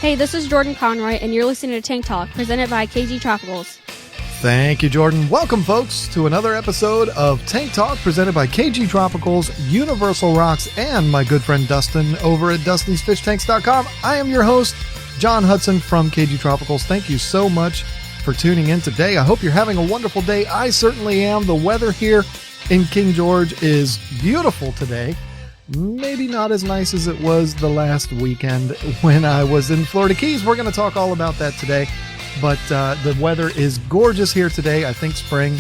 Hey, this is Jordan Conroy, and you're listening to Tank Talk, presented by KGTropicals. Thank you, Jordan. Welcome, folks, to another episode of Tank Talk, presented by KGTropicals, Universal Rocks, and my good friend Dustin over at DustinsFishTanks.com. I am your host, John Hudson from KGTropicals. Thank you so much for tuning in today. I hope you're having a wonderful day. I certainly am. The weather here in King George is beautiful today. Maybe not as nice as it was the last weekend when I was in Florida Keys. We're going to talk all about that today. But the weather is gorgeous here today. I think spring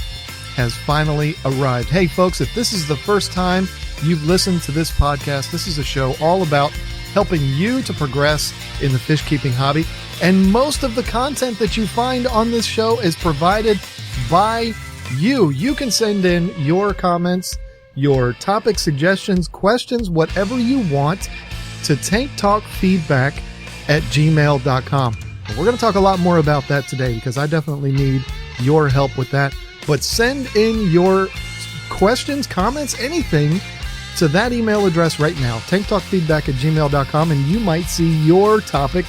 has finally arrived. Hey, folks, if this is the first time you've listened to this podcast, this is a show all about helping you to progress in the fish keeping hobby. And most of the content that you find on this show is provided by you. You can send in your comments, your topic suggestions, questions, whatever you want to tanktalkfeedback@gmail.com. We're going to talk a lot more about that today because I definitely need your help with that. But send in your questions, comments, anything to that email address right now, tanktalkfeedback@gmail.com, and you might see your topic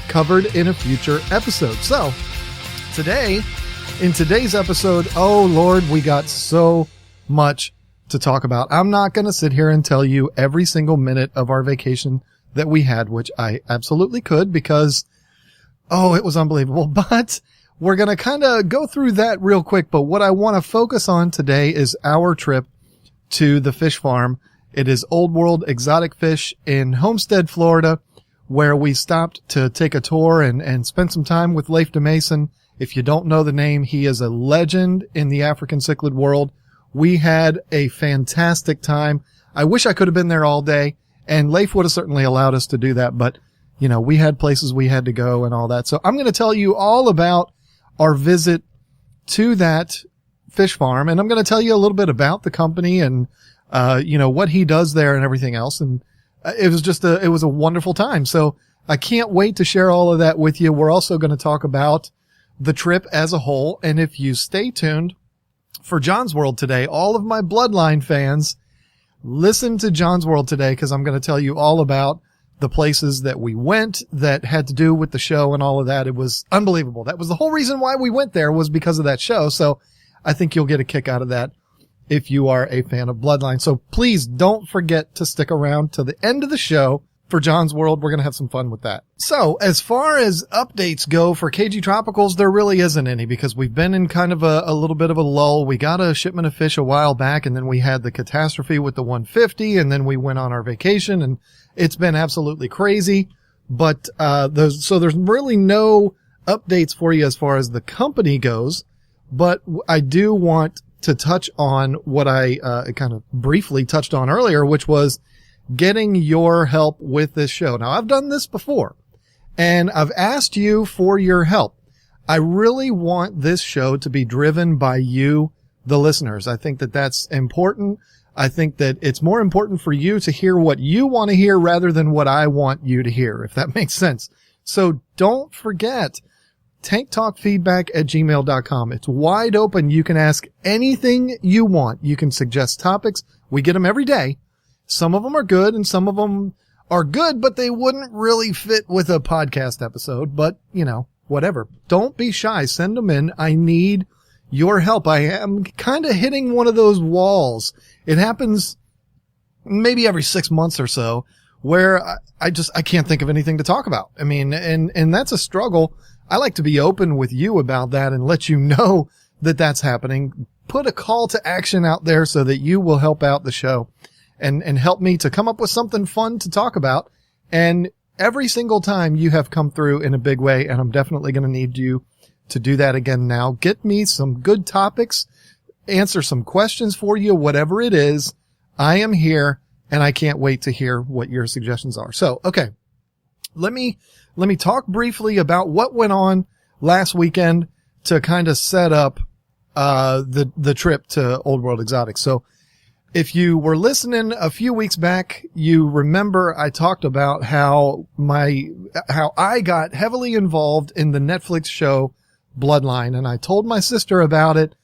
covered in a future episode. So in today's episode, oh Lord, we got so much to talk about. I'm not going to sit here and tell you every single minute of our vacation that we had, which I absolutely could because, oh, it was unbelievable. But we're going to kind of go through that real quick. But what I want to focus on today is our trip to the fish farm. It is Old World Exotic Fish in Homestead, Florida, where we stopped to take a tour and spend some time with Leif de Mason. If you don't know the name, he is a legend in the African cichlid world. We had a fantastic time. I wish I could have been there all day, and Leif would have certainly allowed us to do that, but, you know, we had places we had to go and all that. So I'm going to tell you all about our visit to that fish farm, and I'm going to tell you a little bit about the company and, what he does there and everything else. And it was a wonderful time. So I can't wait to share all of that with you. We're also going to talk about the trip as a whole. And if you stay tuned for John's World today, all of my Bloodline fans, listen to John's World today because I'm going to tell you all about the places that we went that had to do with the show and all of that. It was unbelievable. That was the whole reason why we went there, was because of that show. So I think you'll get a kick out of that if you are a fan of Bloodline. So please don't forget to stick around to the end of the show for John's World. We're going to have some fun with that. So as far as updates go for KGTropicals, there really isn't any because we've been in kind of a little bit of a lull. We got a shipment of fish a while back, and then we had the catastrophe with the 150, and then we went on our vacation, and it's been absolutely crazy. But there's really no updates for you as far as the company goes. But I do want to touch on what I kind of briefly touched on earlier, which was getting your help with this show. Now, I've done this before, and I've asked you for your help. I really want this show to be driven by you, the listeners. I think that that's important. I think that it's more important for you to hear what you want to hear rather than what I want you to hear, if that makes sense. So don't forget, tanktalkfeedback@gmail.com. It's wide open. You can ask anything you want. You can suggest topics. We get them every day. Some of them are good and some of them are good, but they wouldn't really fit with a podcast episode. But, whatever. Don't be shy. Send them in. I need your help. I am kind of hitting one of those walls. It happens maybe every 6 months or so where I can't think of anything to talk about. I mean, and that's a struggle. I like to be open with you about that and let you know that that's happening. Put a call to action out there so that you will help out the show and help me to come up with something fun to talk about. And every single time you have come through in a big way, and I'm definitely going to need you to do that again now. Get me some good topics, answer some questions for you, whatever it is. I am here, and I can't wait to hear what your suggestions are. So, okay, let me talk briefly about what went on last weekend to kind of set up the trip to Old World Exotics. So if you were listening a few weeks back, you remember I talked about how I got heavily involved in the Netflix show Bloodline, and I told my sister about it,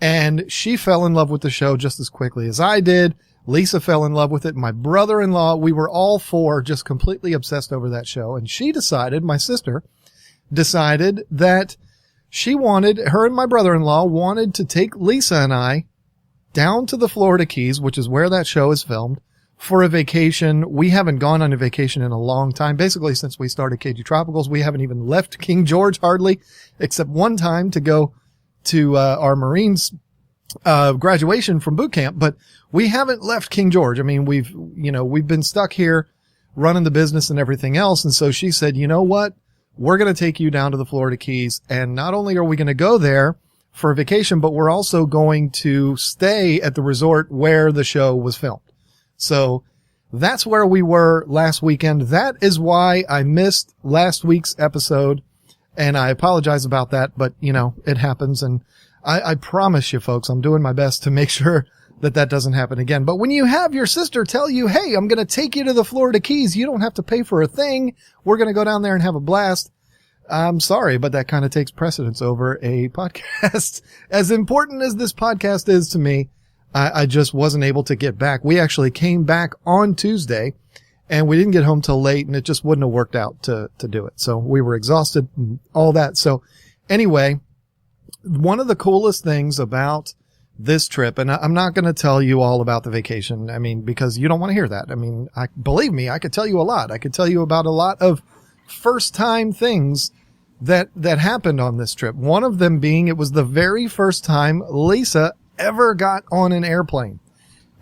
and she fell in love with the show just as quickly as I did. Lisa fell in love with it. My brother-in-law, we were all four just completely obsessed over that show. And she decided, my sister decided that her and my brother-in-law wanted to take Lisa and I down to the Florida Keys, which is where that show is filmed, for a vacation. We haven't gone on a vacation in a long time. Basically, since we started KGTropicals, we haven't even left King George hardly, except one time to go to our Marines graduation from boot camp, but we haven't left King George. I mean, we've been stuck here running the business and everything else. And so she said, you know what? We're going to take you down to the Florida Keys. And not only are we going to go there for a vacation, but we're also going to stay at the resort where the show was filmed. So that's where we were last weekend. That is why I missed last week's episode. And I apologize about that, but it happens. And I promise you folks, I'm doing my best to make sure that doesn't happen again. But when you have your sister tell you, hey, I'm going to take you to the Florida Keys, you don't have to pay for a thing. We're going to go down there and have a blast. I'm sorry, but that kind of takes precedence over a podcast. As important as this podcast is to me, I just wasn't able to get back. We actually came back on Tuesday and we didn't get home till late, and it just wouldn't have worked out to do it. So we were exhausted and all that. So anyway, one of the coolest things about this trip, and I'm not going to tell you all about the vacation, I mean, because you don't want to hear that. I mean, believe me, I could tell you a lot. I could tell you about a lot of first time things that happened on this trip. One of them being, it was the very first time Lisa ever got on an airplane.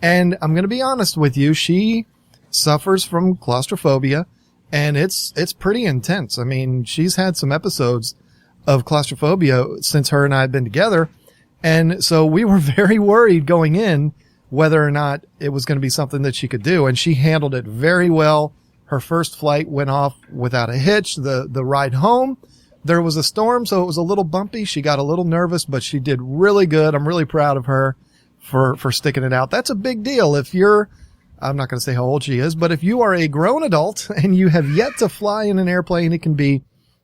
And I'm going to be honest with you, she suffers from claustrophobia, and it's pretty intense. I mean, she's had some episodes of claustrophobia since her and I had been together. And so we were very worried going in whether or not it was going to be something that she could do. And she handled it very well. Her first flight went off without a hitch. The ride home, there was a storm, so it was a little bumpy. She got a little nervous, but she did really good. I'm really proud of her for sticking it out. That's a big deal. I'm not going to say how old she is, but if you are a grown adult and you have yet to fly in an airplane, it can be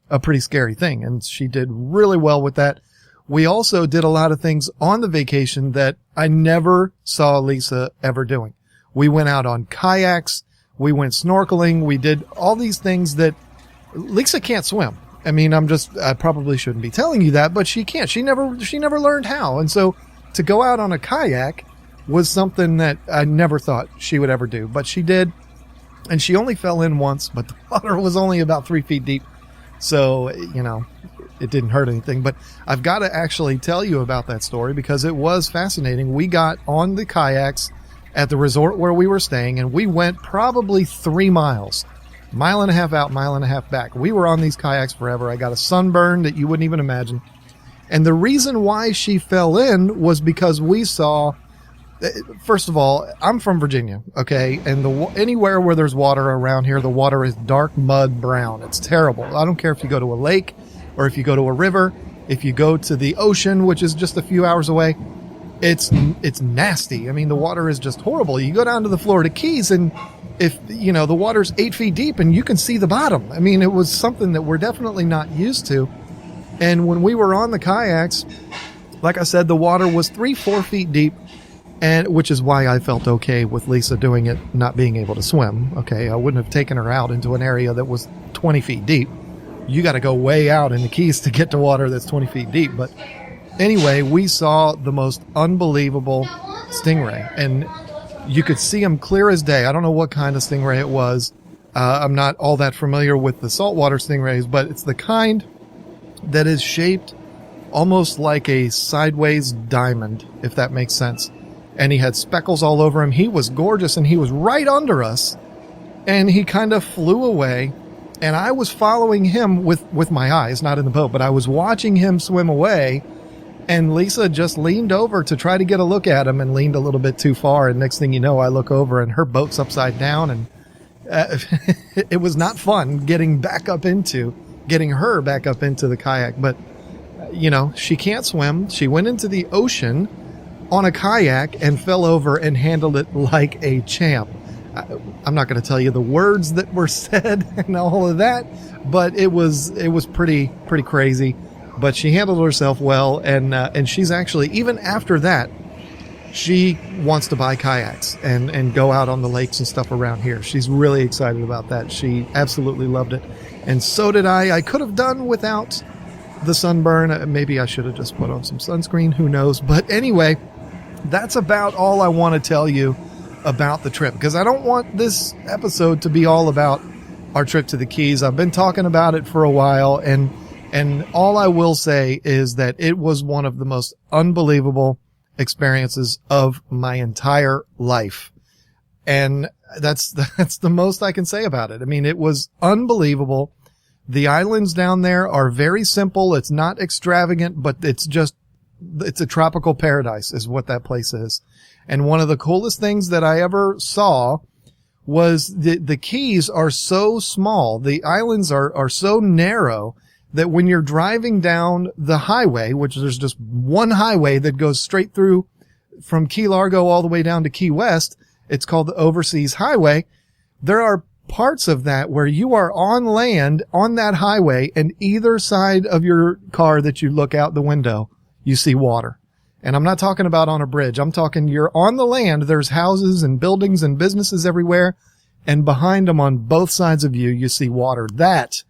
a pretty scary thing. And she did really well with that. We also did a lot of things on the vacation that I never saw Lisa ever doing. We went out on kayaks. We went snorkeling. We did all these things that Lisa can't swim. I mean, I probably shouldn't be telling you that, but she can't. She never learned how. And so to go out on a kayak was something that I never thought she would ever do, but she did. And she only fell in once, but the water was only about 3 feet deep. So, it didn't hurt anything, but I've got to actually tell you about that story because it was fascinating. We got on the kayaks at the resort where we were staying, and we went probably 3 miles, mile and a half out, mile and a half back. We were on these kayaks forever. I got a sunburn that you wouldn't even imagine. And the reason why she fell in was because we saw, first of all, I'm from Virginia, okay? And anywhere where there's water around here, the water is dark mud brown. It's terrible. I don't care if you go to a lake or if you go to a river, if you go to the ocean, which is just a few hours away, it's nasty. I mean, the water is just horrible. You go down to the Florida Keys and if, the water's 8 feet deep and you can see the bottom. I mean, it was something that we're definitely not used to. And when we were on the kayaks, like I said, the water was 3-4 feet deep, and which is why I felt okay with Lisa doing it, not being able to swim. Okay. I wouldn't have taken her out into an area that was 20 feet deep. You got to go way out in the Keys to get to water that's 20 feet deep. But anyway, we saw the most unbelievable stingray, and you could see them clear as day. I don't know what kind of stingray it was. I'm not all that familiar with the saltwater stingrays, but it's the kind that is shaped almost like a sideways diamond, if that makes sense. And he had speckles all over him. He was gorgeous, and he was right under us, and he kind of flew away. And I was following him with my eyes, not in the boat, but I was watching him swim away. And Lisa just leaned over to try to get a look at him and leaned a little bit too far. And next thing you know, I look over and her boat's upside down. And it was not fun getting her back up into the kayak. But, she can't swim. She went into the ocean on a kayak and fell over and handled it like a champ. I'm not going to tell you the words that were said and all of that, but it was pretty crazy. But she handled herself well, and she's actually, even after that, she wants to buy kayaks and go out on the lakes and stuff around here. She's really excited about that. She absolutely loved it. And so did I. I could have done without the sunburn. Maybe I should have just put on some sunscreen. Who knows? But anyway, that's about all I want to tell you about the trip, because I don't want this episode to be all about our trip to the Keys. I've been talking about it for a while, and all I will say is that it was one of the most unbelievable experiences of my entire life. And that's the most I can say about it. I mean, it was unbelievable. The islands down there are very simple. It's not extravagant, but it's a tropical paradise is what that place is. And one of the coolest things that I ever saw was the Keys are so small. The islands are so narrow that when you're driving down the highway, which there's just one highway that goes straight through from Key Largo all the way down to Key West, it's called the Overseas Highway. There are parts of that where you are on land on that highway, and either side of your car that you look out the window, you see water. And I'm not talking about on a bridge. I'm talking you're on the land. There's houses and buildings and businesses everywhere. And behind them on both sides of you, you see water. That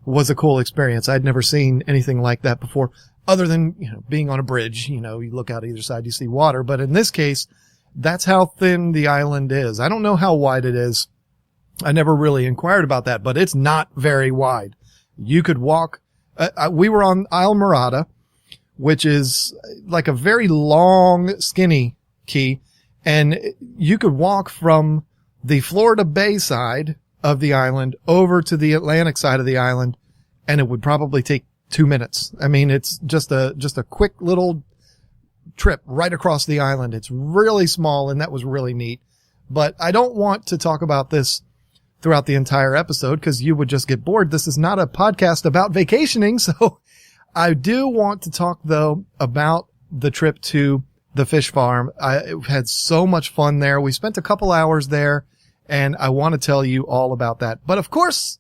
was a cool experience. I'd never seen anything like that before, other than, being on a bridge. You look out either side, you see water. But in this case, that's how thin the island is. I don't know how wide it is. I never really inquired about that, but it's not very wide. You could walk. We were on Isle Murata, which is like a very long, skinny key. And you could walk from the Florida Bay side of the island over to the Atlantic side of the island, and it would probably take 2 minutes. I mean, it's just a quick little trip right across the island. It's really small, and that was really neat. But I don't want to talk about this throughout the entire episode because you would just get bored. This is not a podcast about vacationing, so I do want to talk, though, about the trip to the fish farm. I had so much fun there. We spent a couple hours there, and I want to tell you all about that. But, of course,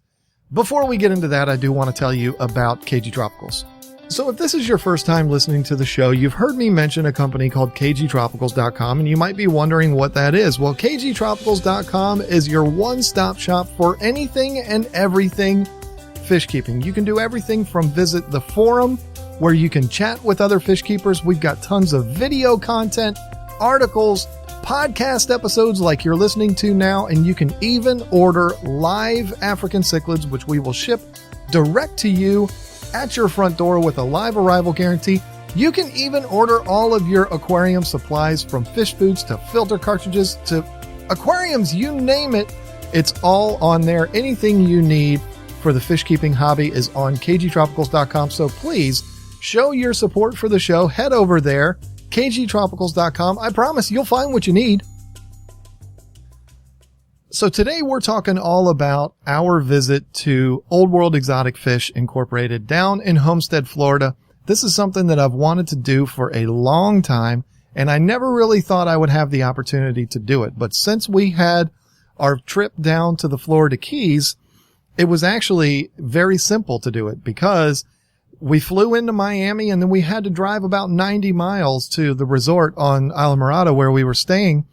before we get into that, I do want to tell you about KGTropicals. So if this is your first time listening to the show, you've heard me mention a company called KGTropicals.com, and you might be wondering what that is. Well, KGTropicals.com is your one-stop shop for anything and everything fish keeping. You can do everything from visit the forum, where you can chat with other fish keepers. We've got tons of video content, articles, podcast episodes like you're listening to now, and you can even order live African cichlids, which we will ship direct to you at your front door with a live arrival guarantee. You can even order all of your aquarium supplies, from fish foods to filter cartridges to aquariums, you name it. It's all on there. Anything you need for the fish keeping hobby is on KGTropicals.com. So please show your support for the show. Head over there, KGTropicals.com. I promise you'll find what you need. So today we're talking all about our visit to Old World Exotic Fish Incorporated down in Homestead, Florida. This is something that I've wanted to do for a long time, and I never really thought I would have the opportunity to do it. But since we had our trip down to the Florida Keys, it was actually very simple to do it, because we flew into Miami and then we had to drive about 90 miles to the resort on Isla Murata where we were staying,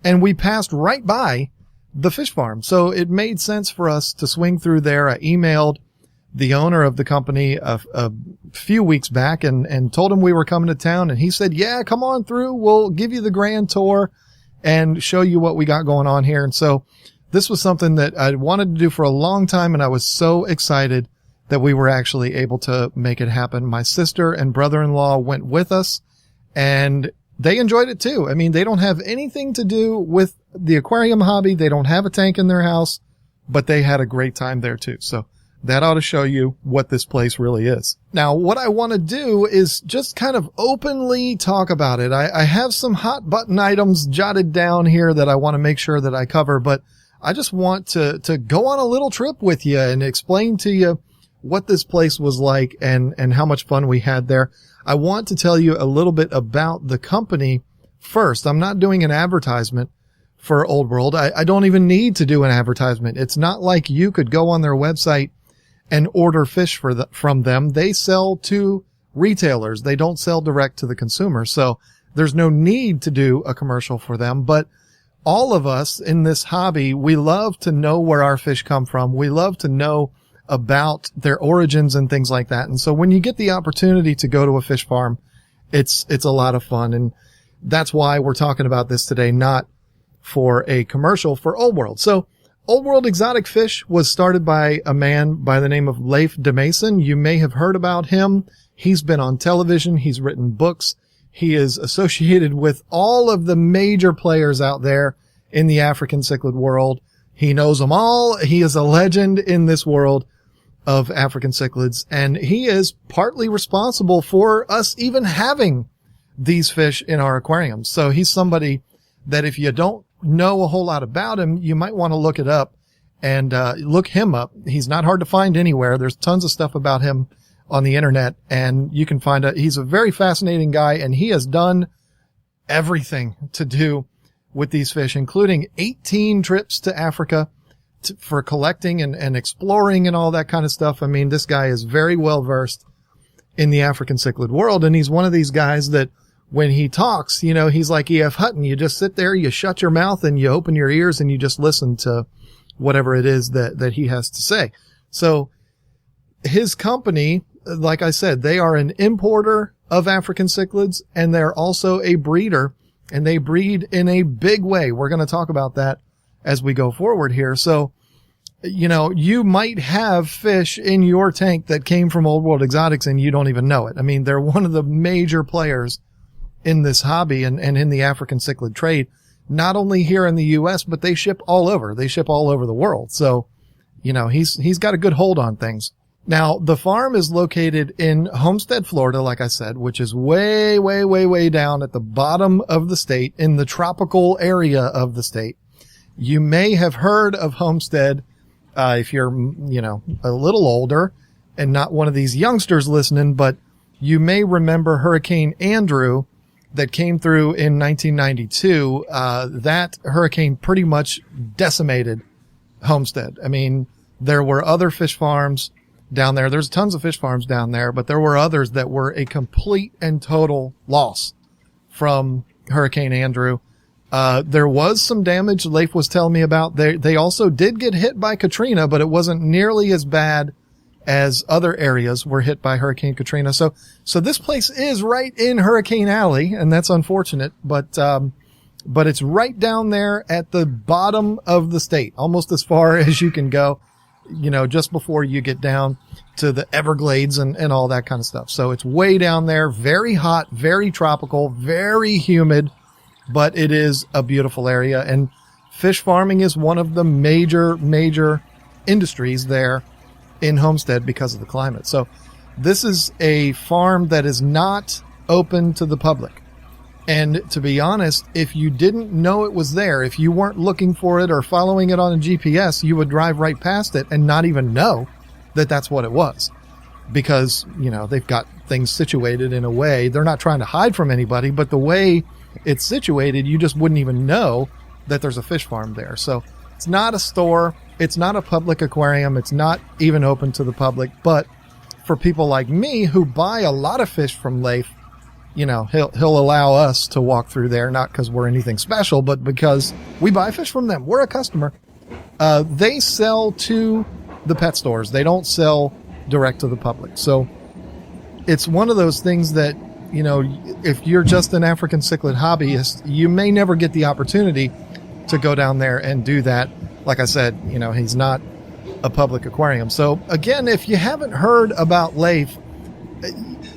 and we passed right by the fish farm. So it made sense for us to swing through there. I emailed the owner of the company a few weeks back and told him we were coming to town, and he said, yeah, come on through. We'll give you the grand tour and show you what we got going on here. And so this was something that I wanted to do for a long time, and I was so excited that we were actually able to make it happen. My sister and brother-in-law went with us, and they enjoyed it too. I mean, they don't have anything to do with the aquarium hobby. They don't have a tank in their house, but they had a great time there too. So that ought to show you what this place really is. Now, what I want to do is just kind of openly talk about it. I have some hot button items jotted down here that I want to make sure that I cover, but I just want to go on a little trip with you and explain to you what this place was like and how much fun we had there. I want to tell you a little bit about the company first. I'm not doing an advertisement for Old World. I don't even need to do an advertisement. It's not like you could go on their website and order fish from them. They sell to retailers. They don't sell direct to the consumer. So there's no need to do a commercial for them. But all of us in this hobby, we love to know where our fish come from. We love to know about their origins and things like that. And so when you get the opportunity to go to a fish farm, it's a lot of fun. And that's why we're talking about this today, not for a commercial, for Old World. So Old World Exotic Fish was started by a man by the name of Leif de Mason. You may have heard about him. He's been on television. He's written books. He is associated with all of the major players out there in the African cichlid world. He knows them all. He is a legend in this world of African cichlids, and he is partly responsible for us even having these fish in our aquariums. So he's somebody that if you don't know a whole lot about him, you might want to look it up and look him up. He's not hard to find anywhere. There's tons of stuff about him on the internet, and you can find out. He's a very fascinating guy, and he has done everything to do with these fish, including 18 trips to Africa for collecting and exploring and all that kind of stuff. I mean, this guy is very well versed in the African cichlid world, and he's one of these guys that when he talks, you know, he's like E.F. Hutton. You just sit there, you shut your mouth, and you open your ears, and you just listen to whatever it is that he has to say. So his company, like I said, they are an importer of African cichlids, and they're also a breeder, and they breed in a big way. We're going to talk about that as we go forward here. So, you know, you might have fish in your tank that came from Old World Exotics and you don't even know it. I mean, they're one of the major players in this hobby and in the African cichlid trade, not only here in the U.S., but they ship all over. They ship all over the world. So, you know, he's got a good hold on things. Now, the farm is located in Homestead, Florida, like I said, which is way, way, way, way down at the bottom of the state, in the tropical area of the state. You may have heard of Homestead, if you're, you know, a little older and not one of these youngsters listening, but you may remember Hurricane Andrew that came through in 1992. That hurricane pretty much decimated Homestead. I mean, there were other fish farms down there. There's tons of fish farms down there, but there were others that were a complete and total loss from Hurricane Andrew. There was some damage Leif was telling me about. They also did get hit by Katrina, but it wasn't nearly as bad as other areas were hit by Hurricane Katrina. So this place is right in Hurricane Alley, and that's unfortunate, but it's right down there at the bottom of the state, almost as far as you can go, you know, just before you get down to the Everglades and all that kind of stuff. So it's way down there, very hot, very tropical, very humid, but it is a beautiful area. And fish farming is one of the major industries there in Homestead because of the climate. So this is a farm that is not open to the public. And to be honest, if you didn't know it was there, if you weren't looking for it or following it on a GPS, you would drive right past it and not even know that that's what it was. Because, you know, they've got things situated in a way, they're not trying to hide from anybody, but the way it's situated, you just wouldn't even know that there's a fish farm there. So it's not a store, it's not a public aquarium, it's not even open to the public. But for people like me who buy a lot of fish from Leif, you know, he'll allow us to walk through there, not because we're anything special, but because we buy fish from them. We're a customer. They sell to the pet stores. They don't sell direct to the public. So it's one of those things that, you know, if you're just an African cichlid hobbyist, you may never get the opportunity to go down there and do that. Like I said, you know, he's not a public aquarium. So again, if you haven't heard about Leif,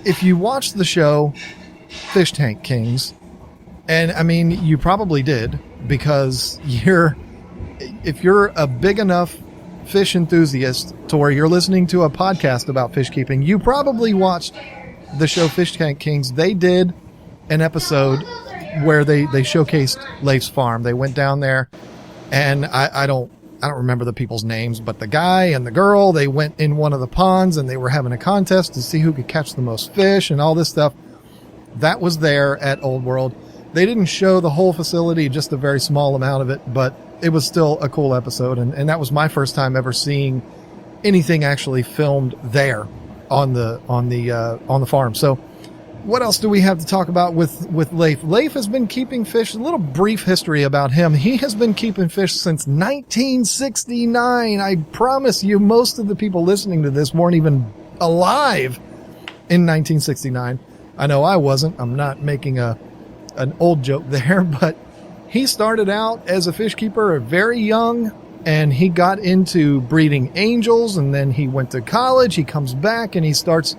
if you watch the show Fish Tank Kings, and I mean, you probably did, because if you're a big enough fish enthusiast to where you're listening to a podcast about fish keeping, you probably watched the show Fish Tank Kings. They did an episode where they showcased Leif's farm. They went down there, and I don't remember the people's names, but the guy and the girl, they went in one of the ponds and they were having a contest to see who could catch the most fish and all this stuff. That was there at Old World. They didn't show the whole facility, just a very small amount of it, but it was still a cool episode. And that was my first time ever seeing anything actually filmed there on the farm. So What else do we have to talk about with Leif? Leif has been keeping fish. A little brief history about him. He has been keeping fish since 1969. I promise you, most of the people listening to this weren't even alive in 1969. I know I wasn't. I'm not making an old joke there, but he started out as a fish keeper very young, and he got into breeding angels, and then he went to college. He comes back and he starts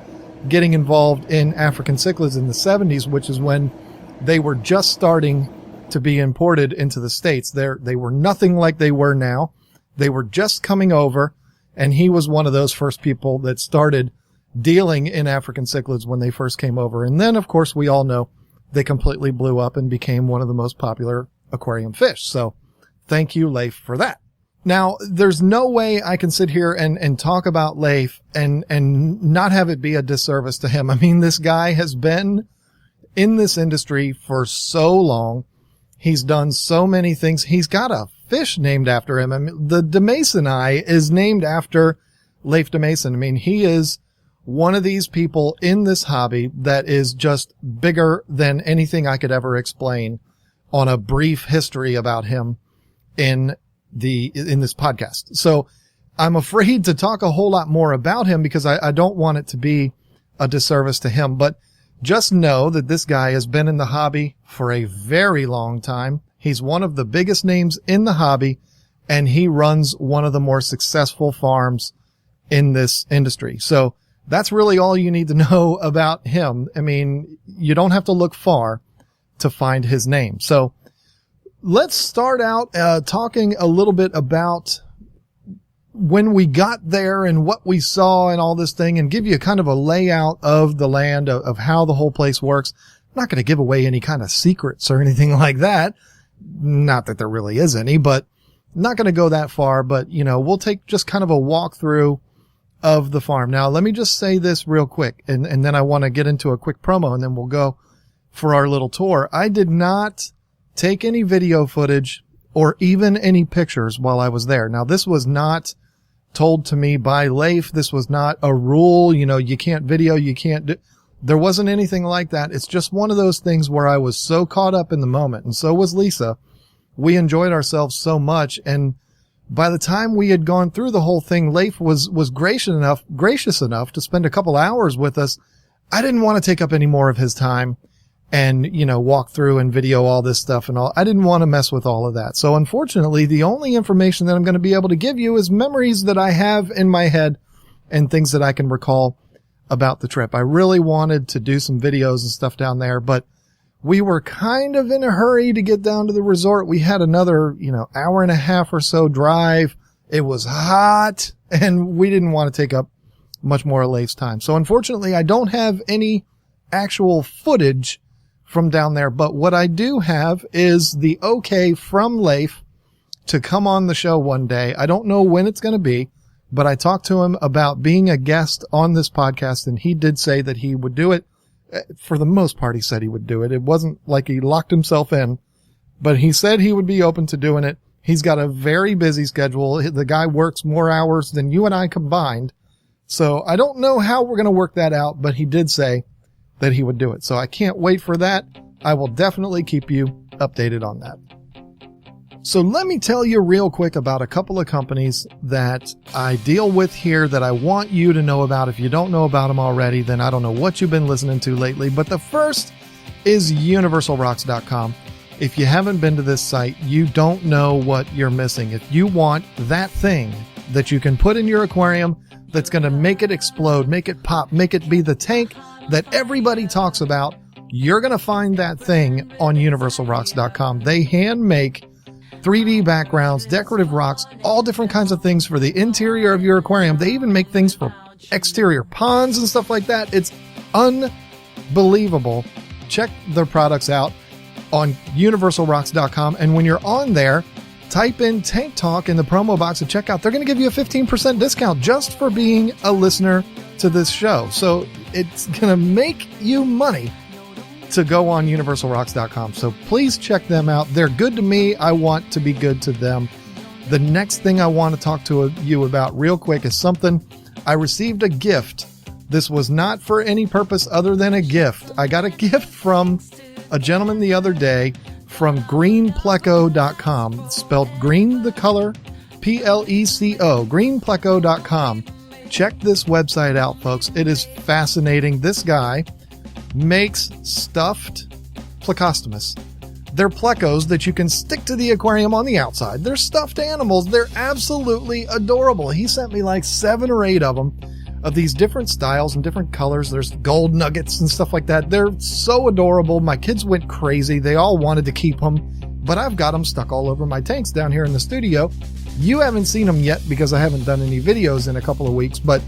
getting involved in African cichlids in the 70s, which is when they were just starting to be imported into the States. They were nothing like they were now. They were just coming over, and he was one of those first people that started dealing in African cichlids when they first came over. And then, of course, we all know they completely blew up and became one of the most popular aquarium fish. So thank you, Leif, for that. Now, there's no way I can sit here and talk about Leif and not have it be a disservice to him. I mean, this guy has been in this industry for so long. He's done so many things. He's got a fish named after him. I mean, the DeMason eye is named after Leif DeMason. I mean, he is one of these people in this hobby that is just bigger than anything I could ever explain on a brief history about him in this podcast. So I'm afraid to talk a whole lot more about him because I don't want it to be a disservice to him. But just know that this guy has been in the hobby for a very long time. He's one of the biggest names in the hobby, and he runs one of the more successful farms in this industry. So that's really all you need to know about him. I mean, you don't have to look far to find his name. So let's start out talking a little bit about when we got there and what we saw and all this thing, and give you kind of a layout of the land, of how the whole place works. I'm not going to give away any kind of secrets or anything like that. Not that there really is any, but not going to go that far. But, you know, we'll take just kind of a walkthrough of the farm. Now, let me just say this real quick, and then I want to get into a quick promo, and then we'll go for our little tour. I did not take any video footage or even any pictures while I was there. Now, this was not told to me by Leif. This was not a rule. You know, you can't video, you can't do. There wasn't anything like that. It's just one of those things where I was so caught up in the moment, and so was Lisa. We enjoyed ourselves so much, and by the time we had gone through the whole thing, Leif was gracious enough to spend a couple hours with us. I didn't want to take up any more of his time and, you know, walk through and video all this stuff and all. I didn't want to mess with all of that. So unfortunately, the only information that I'm going to be able to give you is memories that I have in my head and things that I can recall about the trip. I really wanted to do some videos and stuff down there, but we were kind of in a hurry to get down to the resort. We had another, hour and a half or so drive. It was hot, and we didn't want to take up much more of Leif's time. So unfortunately, I don't have any actual footage from down there, but what I do have is the okay from Leif to come on the show one day. I don't know when it's going to be, but I talked to him about being a guest on this podcast, and he did say that he would do it. For the most part, he said he would do it. It wasn't like he locked himself in, but he said he would be open to doing it. He's got a very busy schedule. The guy works more hours than you and I combined. So I don't know how we're going to work that out, but he did say that he would do it. So I can't wait for that. I will definitely keep you updated on that. So let me tell you real quick about a couple of companies that I deal with here that I want you to know about. If you don't know about them already, then I don't know what you've been listening to lately. But the first is universalrocks.com. If you haven't been to this site, you don't know what you're missing. If you want that thing that you can put in your aquarium that's going to make it explode, make it pop, make it be the tank that everybody talks about, you're going to find that thing on universalrocks.com. They hand make 3D backgrounds, decorative rocks, all different kinds of things for the interior of your aquarium. They even make things for exterior ponds and stuff like that. It's unbelievable. Check their products out on universalrocks.com. And when you're on there, type in Tank Talk in the promo box at checkout. They're going to give you a 15% discount just for being a listener to this show. So it's going to make you money to go on universalrocks.com. So please check them out. They're good to me. I want to be good to them. The next thing I want to talk to you about real quick is something I received a gift This was not for any purpose other than a gift. I got a gift from a gentleman the other day from greenpleco.com. It's spelled green, the color, Pleco, greenpleco.com. Check this website out, folks. It is fascinating. This guy makes stuffed plecostomus. They're plecos that you can stick to the aquarium on the outside. They're stuffed animals. They're absolutely adorable. He sent me like 7 or 8 of them, of these different styles and different colors. There's gold nuggets and stuff like that. They're so adorable. My kids went crazy. They all wanted to keep them, but I've got them stuck all over my tanks down here in the studio. You haven't seen them yet because I haven't done any videos in a couple of weeks, but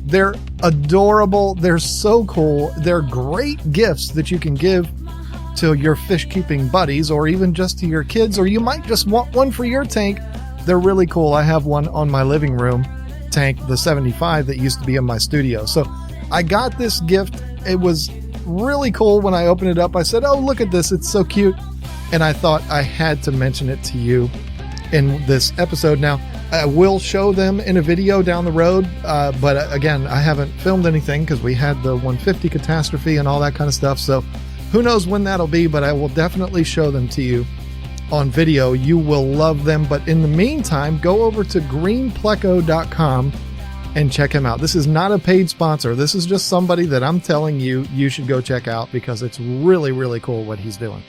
they're adorable. They're so cool. They're great gifts that you can give to your fish keeping buddies, or even just to your kids, or you might just want one for your tank. They're really cool. I have one on my living room tank, the 75 that used to be in my studio. So I got this gift. It was really cool. When I opened it up, I said, oh, look at this. It's so cute. And I thought I had to mention it to you in this episode. Now, I will show them in a video down the road, but again, I haven't filmed anything because we had the 150 catastrophe and all that kind of stuff. So who knows when that'll be, but I will definitely show them to you on video. You will love them. But in the meantime, go over to greenpleco.com and check him out. This is not a paid sponsor. This is just somebody that I'm telling you should go check out because it's really, really cool what he's doing.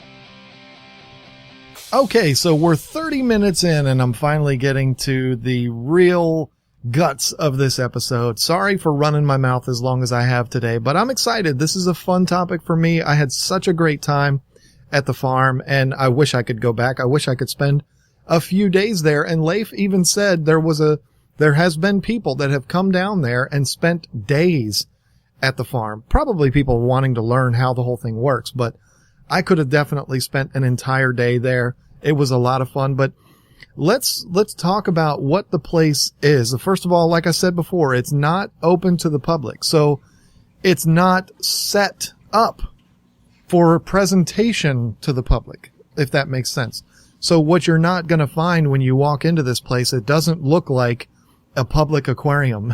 Okay, so we're 30 minutes in and I'm finally getting to the real guts of this episode. Sorry for running my mouth as long as I have today, but I'm excited. This is a fun topic for me. I had such a great time at the farm and I wish I could go back. I wish I could spend a few days there. And Leif even said there has been people that have come down there and spent days at the farm. Probably people wanting to learn how the whole thing works, but I could have definitely spent an entire day there. It was a lot of fun, but let's talk about what the place is. First of all, like I said before, it's not open to the public. So it's not set up for presentation to the public, if that makes sense. So what you're not going to find when you walk into this place, it doesn't look like a public aquarium,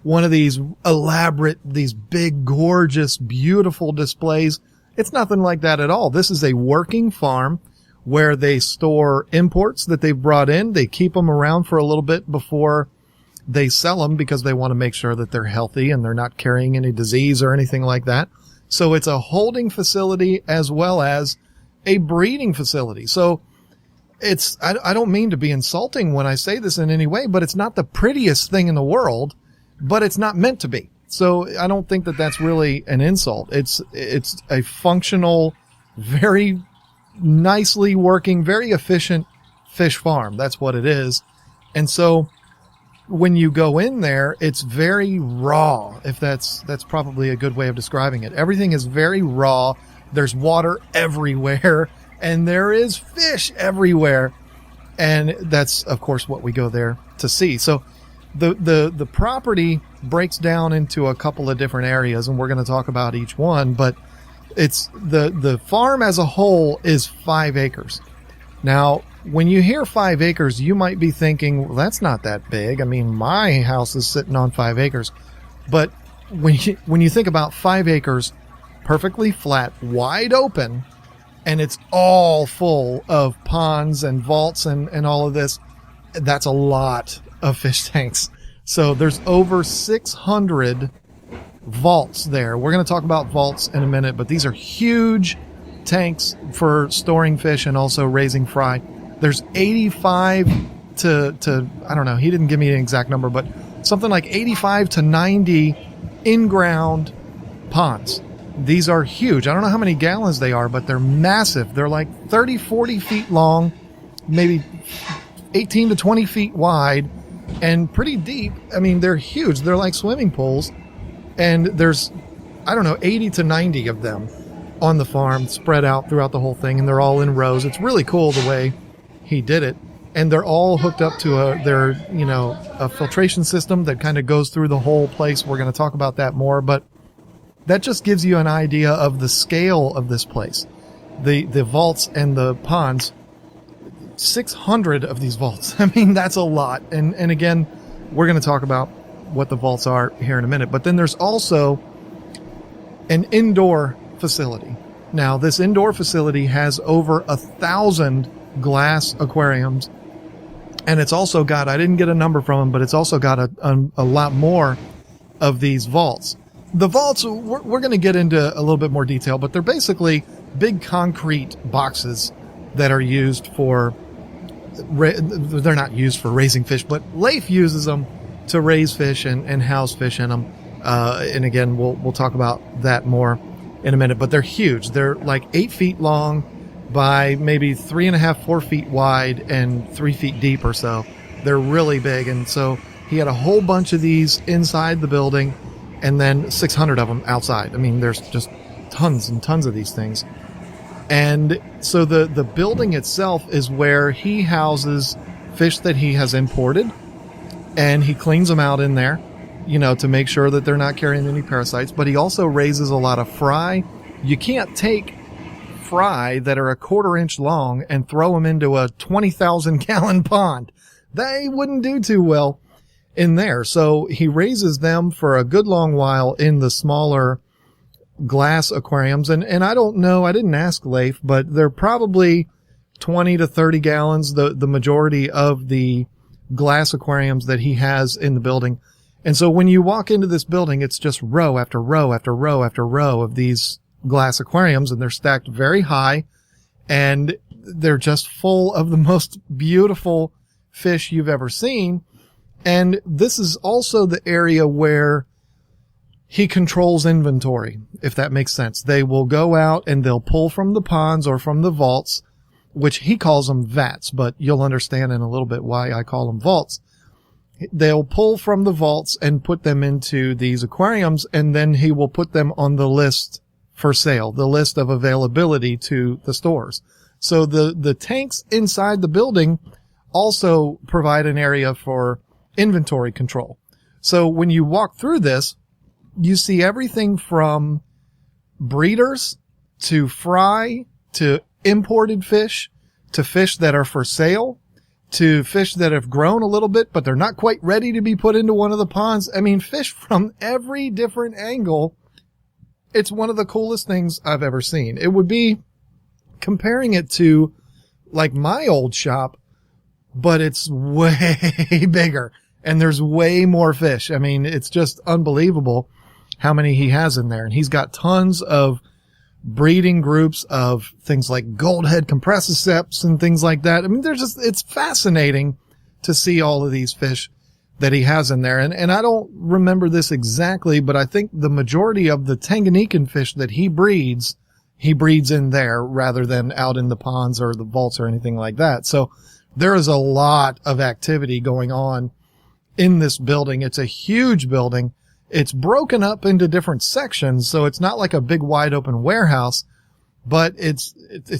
one of these elaborate, these big, gorgeous, beautiful displays. It's nothing like that at all. This is a working farm where they store imports that they've brought in. They keep them around for a little bit before they sell them because they want to make sure that they're healthy and they're not carrying any disease or anything like that. So it's a holding facility as well as a breeding facility. So I don't mean to be insulting when I say this in any way, but it's not the prettiest thing in the world, but it's not meant to be. So I don't think that that's really an insult. It's a functional, very nicely working, very efficient fish farm. That's what it is. And so when you go in there, it's very raw, if that's probably a good way of describing it. Everything is very raw. There's water everywhere and there is fish everywhere. And that's, of course, what we go there to see. So the property breaks down into a couple of different areas, and we're going to talk about each one, but it's the farm as a whole is 5 acres. Now, when you hear 5 acres, you might be thinking, well, that's not that big. I mean, my house is sitting on 5 acres. But when you think about 5 acres, perfectly flat, wide open, and it's all full of ponds and vaults and all of this, that's a lot of fish tanks. So there's over 600 vaults there. We're going to talk about vaults in a minute, but these are huge tanks for storing fish and also raising fry. There's 85 to I don't know, he didn't give me an exact number, but something like 85 to 90 in-ground ponds. These are huge. I don't know how many gallons they are, but they're massive. They're like 30, 40 feet long, maybe 18 to 20 feet wide, and pretty deep. I mean, they're huge. They're like swimming pools. And there's, 80 to 90 of them on the farm spread out throughout the whole thing. And they're all in rows. It's really cool the way he did it. And they're all hooked up to a filtration system that kind of goes through the whole place. We're going to talk about that more, but that just gives you an idea of the scale of this place. The vaults and the ponds, 600 of these vaults. I mean, that's a lot. And again, we're going to talk about what the vaults are here in a minute. But then there's also an indoor facility. Now, this indoor facility has over 1,000 glass aquariums, and it's also got, I didn't get a number from them, but it's also got a lot more of these vaults. The vaults, we're going to get into a little bit more detail, but they're basically big concrete boxes that are used for, they're not used for raising fish, but Leif uses them to raise fish and house fish in them. And again, we'll talk about that more in a minute, but they're huge. They're like 8 feet long by maybe 3.5, 4 feet wide and 3 feet deep or so. They're really big. And so he had a whole bunch of these inside the building and then 600 of them outside. I mean, there's just tons and tons of these things. And so the building itself is where he houses fish that he has imported, and he cleans them out in there, to make sure that they're not carrying any parasites. But he also raises a lot of fry. You can't take fry that are 1/4 inch long and throw them into a 20,000 gallon pond. They wouldn't do too well in there. So he raises them for a good long while in the smaller glass aquariums. And I don't know, I didn't ask Leif, but they're probably 20 to 30 gallons, the majority of the glass aquariums that he has in the building. And so when you walk into this building, it's just row after row after row after row of these glass aquariums, and they're stacked very high, and they're just full of the most beautiful fish you've ever seen. And this is also the area where he controls inventory, if that makes sense. They will go out and they'll pull from the ponds or from the vaults, which he calls them vats, but you'll understand in a little bit why I call them vaults. They'll pull from the vaults and put them into these aquariums, and then he will put them on the list for sale, the list of availability to the stores. So the tanks inside the building also provide an area for inventory control. So when you walk through this, you see everything from breeders to fry to imported fish to fish that are for sale to fish that have grown a little bit, but they're not quite ready to be put into one of the ponds. I mean, fish from every different angle. It's one of the coolest things I've ever seen. It would be comparing it to like my old shop, but it's way bigger and there's way more fish. I mean, it's just unbelievable how many he has in there. And he's got tons of breeding groups of things like goldhead compressiceps and things like that. I mean, it's fascinating to see all of these fish that he has in there. And I don't remember this exactly, but I think the majority of the Tanganyikan fish that he breeds in there rather than out in the ponds or the vaults or anything like that. So there is a lot of activity going on in this building. It's a huge building. It's broken up into different sections, so it's not like a big wide open warehouse, but it's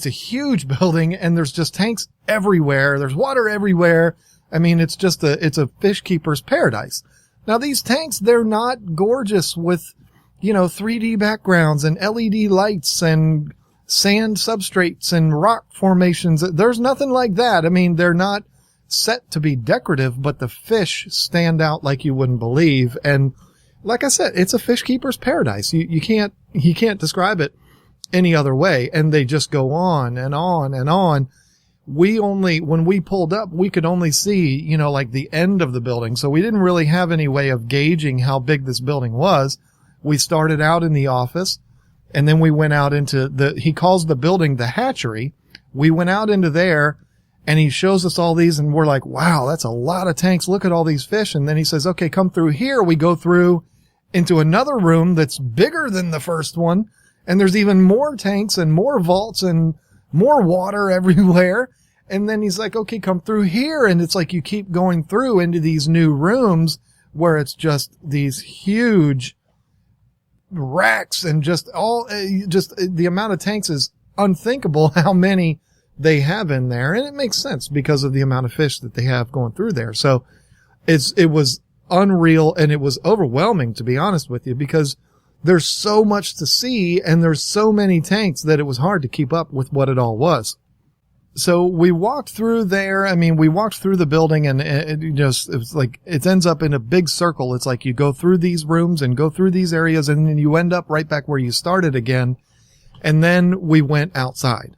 a huge building, and there's just tanks everywhere. There's water everywhere. I mean, it's a fish keeper's paradise. Now, these tanks, they're not gorgeous with, 3D backgrounds and LED lights and sand substrates and rock formations. There's nothing like that. I mean, they're not set to be decorative, but the fish stand out like you wouldn't believe. And like I said, it's a fish keeper's paradise. You can't describe it any other way. And they just go on and on and on. When we pulled up, we could only see, like the end of the building. So we didn't really have any way of gauging how big this building was. We started out in the office, and then we went out into he calls the building the hatchery. We went out into there, and he shows us all these, and we're like, wow, that's a lot of tanks. Look at all these fish. And then he says, okay, come through here. We go through into another room that's bigger than the first one. And there's even more tanks and more vaults and more water everywhere. And then he's like, okay, come through here. And it's like you keep going through into these new rooms where it's just these huge racks and just the amount of tanks is unthinkable how many they have in there. And it makes sense because of the amount of fish that they have going through there. So it was unreal, and it was overwhelming, to be honest with you, because there's so much to see and there's so many tanks that it was hard to keep up with what it all was. So we walked through there. I mean, we walked through the building, and it was like, it ends up in a big circle. It's like you go through these rooms and go through these areas, and then you end up right back where you started again. And then we went outside.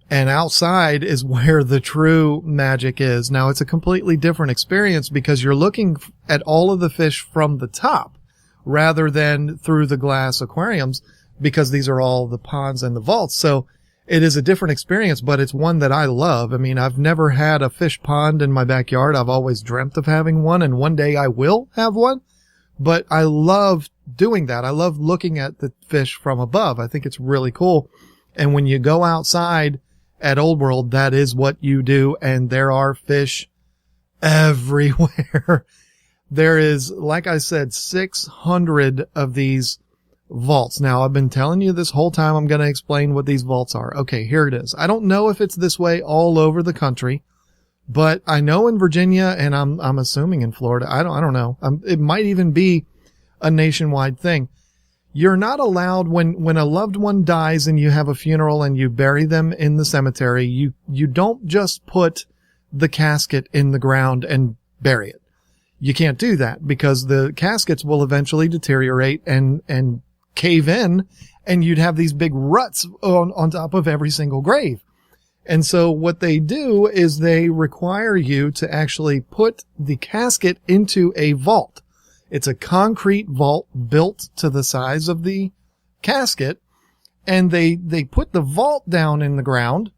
And outside is where the true magic is. Now, it's a completely different experience because you're looking at all of the fish from the top rather than through the glass aquariums, because these are all the ponds and the vaults. So it is a different experience, but it's one that I love. I mean, I've never had a fish pond in my backyard. I've always dreamt of having one, and one day I will have one. But I love doing that. I love looking at the fish from above. I think it's really cool. And when you go outside at Old World, that is what you do. And there are fish everywhere. There is, like I said, 600 of these vaults. Now, I've been telling you this whole time I'm going to explain what these vaults are. Okay, here it is. I don't know if it's this way all over the country, but I know in Virginia, and I'm assuming in Florida. I don't know. It might even be a nationwide thing. You're not allowed, when a loved one dies and you have a funeral and you bury them in the cemetery, you don't just put the casket in the ground and bury it. You can't do that because the caskets will eventually deteriorate and cave in, and you'd have these big ruts on top of every single grave. And so what they do is they require you to actually put the casket into a vault. It's a concrete vault built to the size of the casket, and they put the vault down in the ground,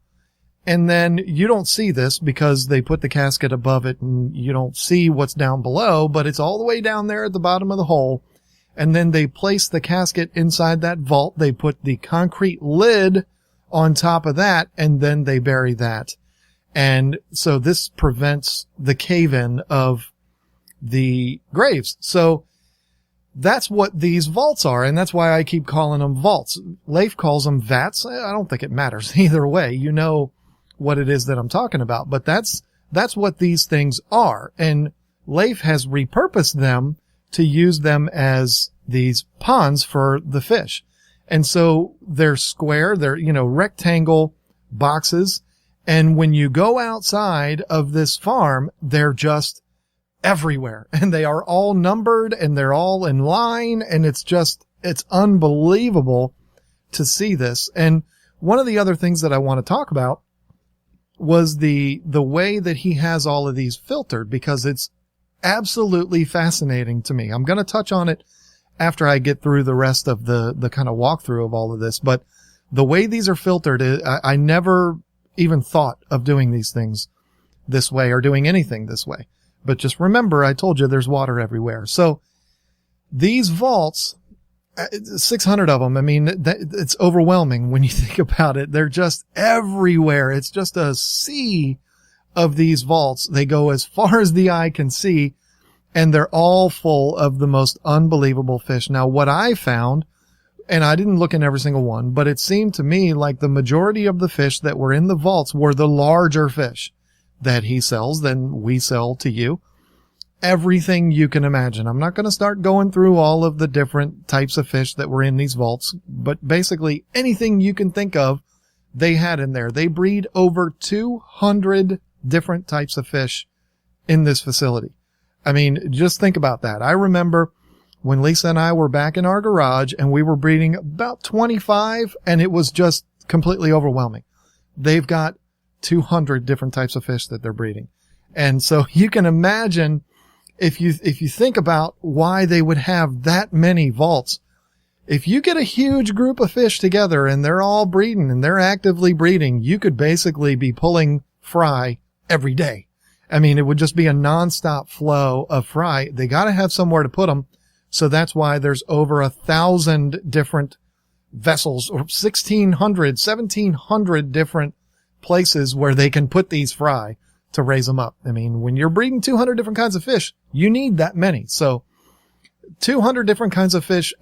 and then you don't see this because they put the casket above it and you don't see what's down below, but it's all the way down there at the bottom of the hole. And then they place the casket inside that vault. They put the concrete lid on top of that, and then they bury that. And so this prevents the cave-in of the graves. So that's what these vaults are, and that's why I keep calling them vaults. Leif calls them vats. I don't think it matters either way. You know what it is that I'm talking about, but that's what these things are. And Leif has repurposed them to use them as these ponds for the fish. And so they're square, they're, rectangle boxes. And when you go outside of this farm, they're just everywhere, and they are all numbered and they're all in line. And it's unbelievable to see this. And one of the other things that I want to talk about was the way that he has all of these filtered, because it's absolutely fascinating to me. I'm going to touch on it after I get through the rest of the kind of walkthrough of all of this. But the way these are filtered, I never even thought of doing these things this way or doing anything this way. But just remember, I told you there's water everywhere. So these vaults, 600 of them, I mean, it's overwhelming when you think about it. They're just everywhere. It's just a sea of these vaults. They go as far as the eye can see, and they're all full of the most unbelievable fish. Now, what I found, and I didn't look in every single one, but it seemed to me like the majority of the fish that were in the vaults were the larger fish that he sells than we sell to you. Everything you can imagine. I'm not going to start going through all of the different types of fish that were in these vaults, but basically anything you can think of, they had in there. They breed over 200 different types of fish in this facility. I mean, just think about that. I remember when Lisa and I were back in our garage and we were breeding about 25, and it was just completely overwhelming. They've got 200 different types of fish that they're breeding. And so you can imagine if you think about why they would have that many vaults. If you get a huge group of fish together and they're all breeding and they're actively breeding, you could basically be pulling fry every day. I mean, it would just be a nonstop flow of fry. They got to have somewhere to put them. So that's why there's over 1,000 different vessels, or 1,600, 1,700 different places where they can put these fry to raise them up. I mean, when you're breeding 200 different kinds of fish, you need that many. So 200 different kinds of fish,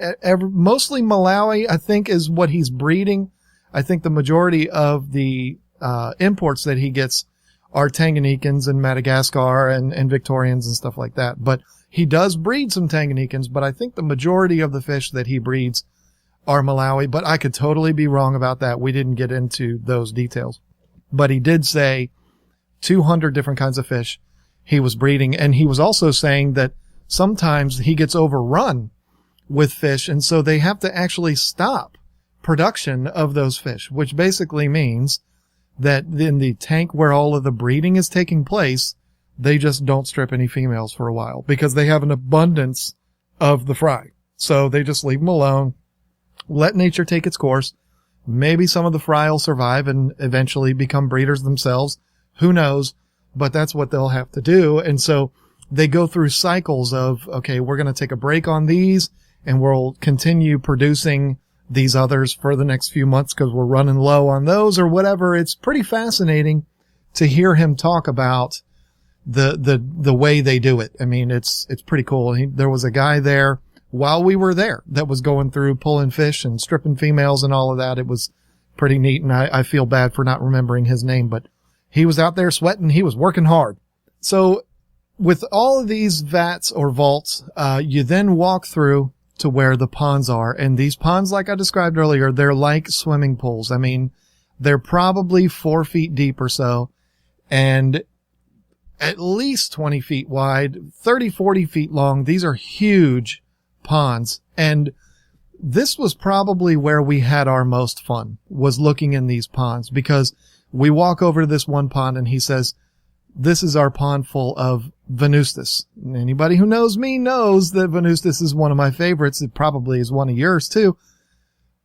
mostly Malawi, I think, is what he's breeding. I think the majority of the imports that he gets are Tanganyikans and Madagascar and Victorians and stuff like that. But he does breed some Tanganyikans, but I think the majority of the fish that he breeds are Malawi. But I could totally be wrong about that. We didn't get into those details. but he did say 200 different kinds of fish he was breeding. And he was also saying that sometimes he gets overrun with fish, and so they have to actually stop production of those fish, which basically means that in the tank where all of the breeding is taking place, they just don't strip any females for a while because they have an abundance of the fry. So they just leave them alone, let nature take its course. Maybe some of the fry will survive and eventually become breeders themselves. Who knows? But that's what they'll have to do. And so they go through cycles of, okay, we're going to take a break on these and we'll continue producing these others for the next few months because we're running low on those or whatever. It's pretty fascinating to hear him talk about the way they do it. I mean, it's pretty cool. There was a guy there while we were there that was going through pulling fish and stripping females and all of that. It was pretty neat. And I feel bad for not remembering his name, but he was out there sweating. He was working hard. So with all of these vats or vaults, you then walk through to where the ponds are. And these ponds, like I described earlier, they're like swimming pools. I mean, they're probably 4 feet deep or so and at least 20 feet wide, 30, 40 feet long. These are huge ponds. And this was probably where we had our most fun, was looking in these ponds, because we walk over to this one pond and he says, this is our pond full of Venustus. Anybody who knows me knows that Venustus is one of my favorites. It probably is one of yours too.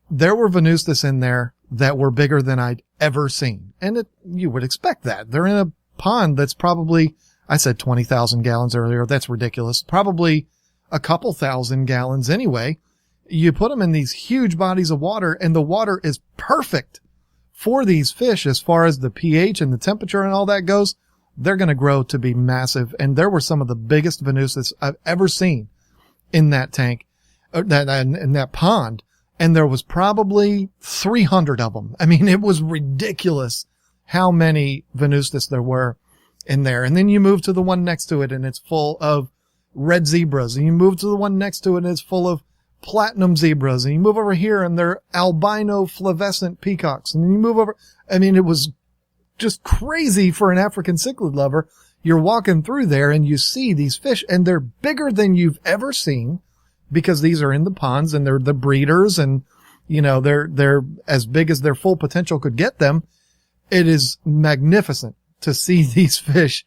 There were Venustus in there that were bigger than I'd ever seen. And you would expect that. They're in a pond that's probably, I said 20,000 gallons earlier. That's ridiculous. Probably a couple thousand gallons anyway. You put them in these huge bodies of water and the water is perfect for these fish as far as the pH and the temperature and all that goes. They're going to grow to be massive. And there were some of the biggest Venustus I've ever seen in that tank, in that pond. And there was probably 300 of them. I mean, it was ridiculous how many Venustus there were in there. And then you move to the one next to it and it's full of red zebras. And you move to the one next to it and it's full of platinum zebras. And you move over here and they're albino flavescent peacocks. And then you move over. I mean, it was just crazy for an African cichlid lover. You're walking through there and you see these fish and they're bigger than you've ever seen because these are in the ponds and they're the breeders and, you know, they're as big as their full potential could get them. It is magnificent to see these fish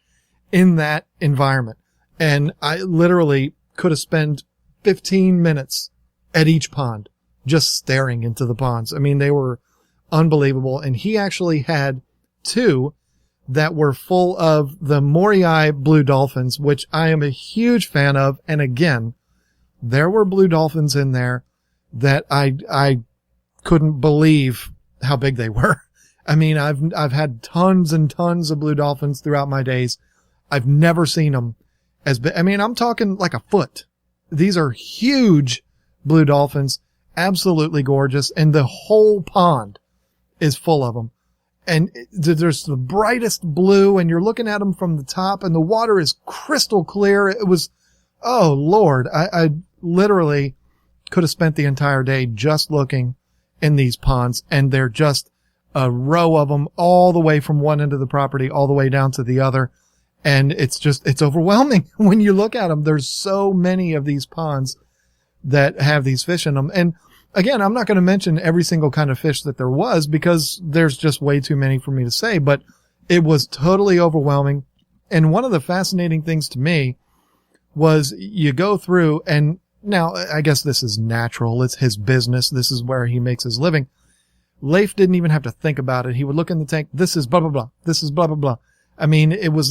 in that environment. And I literally could have spent 15 minutes at each pond just staring into the ponds. I mean, they were unbelievable. And he actually had 2 that were full of the Morii blue dolphins, which I am a huge fan of. And again, there were blue dolphins in there that I couldn't believe how big they were. I mean, I've had tons and tons of blue dolphins throughout my days. I've never seen them as big. I mean, I'm talking like a foot. These are huge blue dolphins, absolutely gorgeous. And the whole pond is full of them. And there's the brightest blue and you're looking at them from the top and the water is crystal clear. It was, oh Lord, I literally could have spent the entire day just looking in these ponds, and they're just a row of them all the way from one end of the property all the way down to the other. And it's overwhelming when you look at them. There's so many of these ponds that have these fish in them. And again, I'm not going to mention every single kind of fish that there was because there's just way too many for me to say, but it was totally overwhelming. And one of the fascinating things to me was you go through, and now I guess this is natural. It's his business. This is where he makes his living. Leif didn't even have to think about it. He would look in the tank. This is blah, blah, blah. This is blah, blah, blah. I mean, it was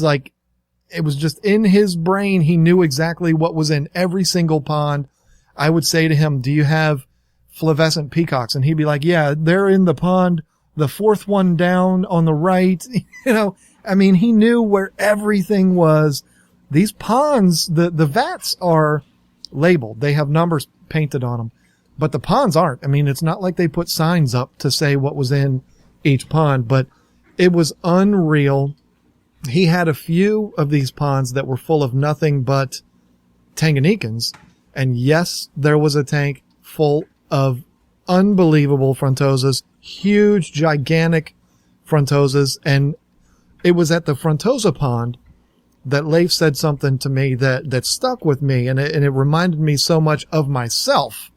just in his brain. He knew exactly what was in every single pond. I would say to him, do you have flavescent peacocks? And he'd be like, yeah, they're in the pond, the 4th one down on the right. You know, I mean, he knew where everything was. These ponds, the vats are labeled. They have numbers painted on them, but the ponds aren't. I mean, it's not like they put signs up to say what was in each pond, but it was unreal. He had a few of these ponds that were full of nothing but Tanganyikans. And yes, there was a tank full of unbelievable frontosas, huge, gigantic frontosas. And it was at the frontosa pond that Leif said something to me that stuck with me, and it reminded me so much of myself.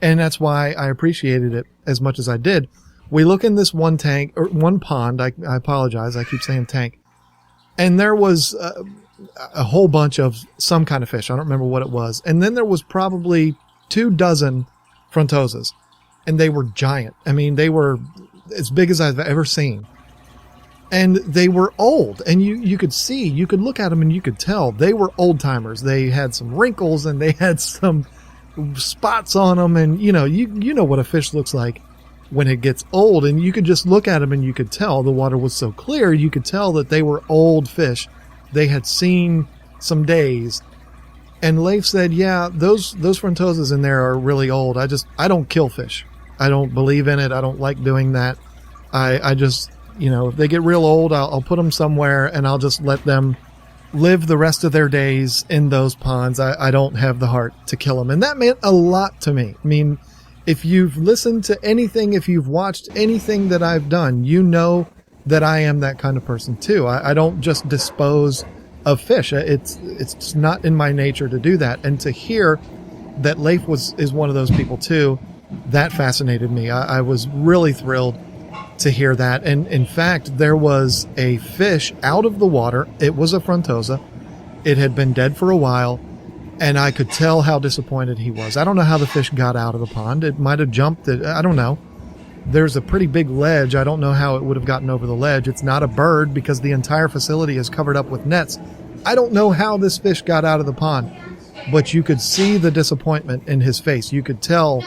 And that's why I appreciated it as much as I did. We look in this one tank, or one pond. I apologize. I keep saying tank. And there was a whole bunch of some kind of fish. I don't remember what it was. And then there was probably 24 frontosas, and they were giant. I mean, they were as big as I've ever seen. And they were old, and you could see, you could look at them and you could tell they were old timers. They had some wrinkles and they had some spots on them, and you know what a fish looks like when it gets old, and you could just look at them and you could tell the water was so clear. You could tell that they were old fish. They had seen some days. And Leif said, yeah, those frontosas in there are really old. I don't kill fish. I don't believe in it. I don't like doing that. I just, if they get real old, I'll put them somewhere and I'll just let them live the rest of their days in those ponds. I don't have the heart to kill them. And that meant a lot to me. I mean, if you've listened to anything, if you've watched anything that I've done, you know that I am that kind of person too. I don't just dispose of fish. It's not in my nature to do that. And to hear that Leif is one of those people too, that fascinated me. I was really thrilled to hear that. And in fact, there was a fish out of the water. It was a frontosa. It had been dead for a while, and I could tell how disappointed he was. I don't know how the fish got out of the pond. It might have jumped it. I don't know. There's a pretty big ledge. I don't know how it would have gotten over the ledge. It's not a bird because the entire facility is covered up with nets. I don't know how this fish got out of the pond, but you could see the disappointment in his face. You could tell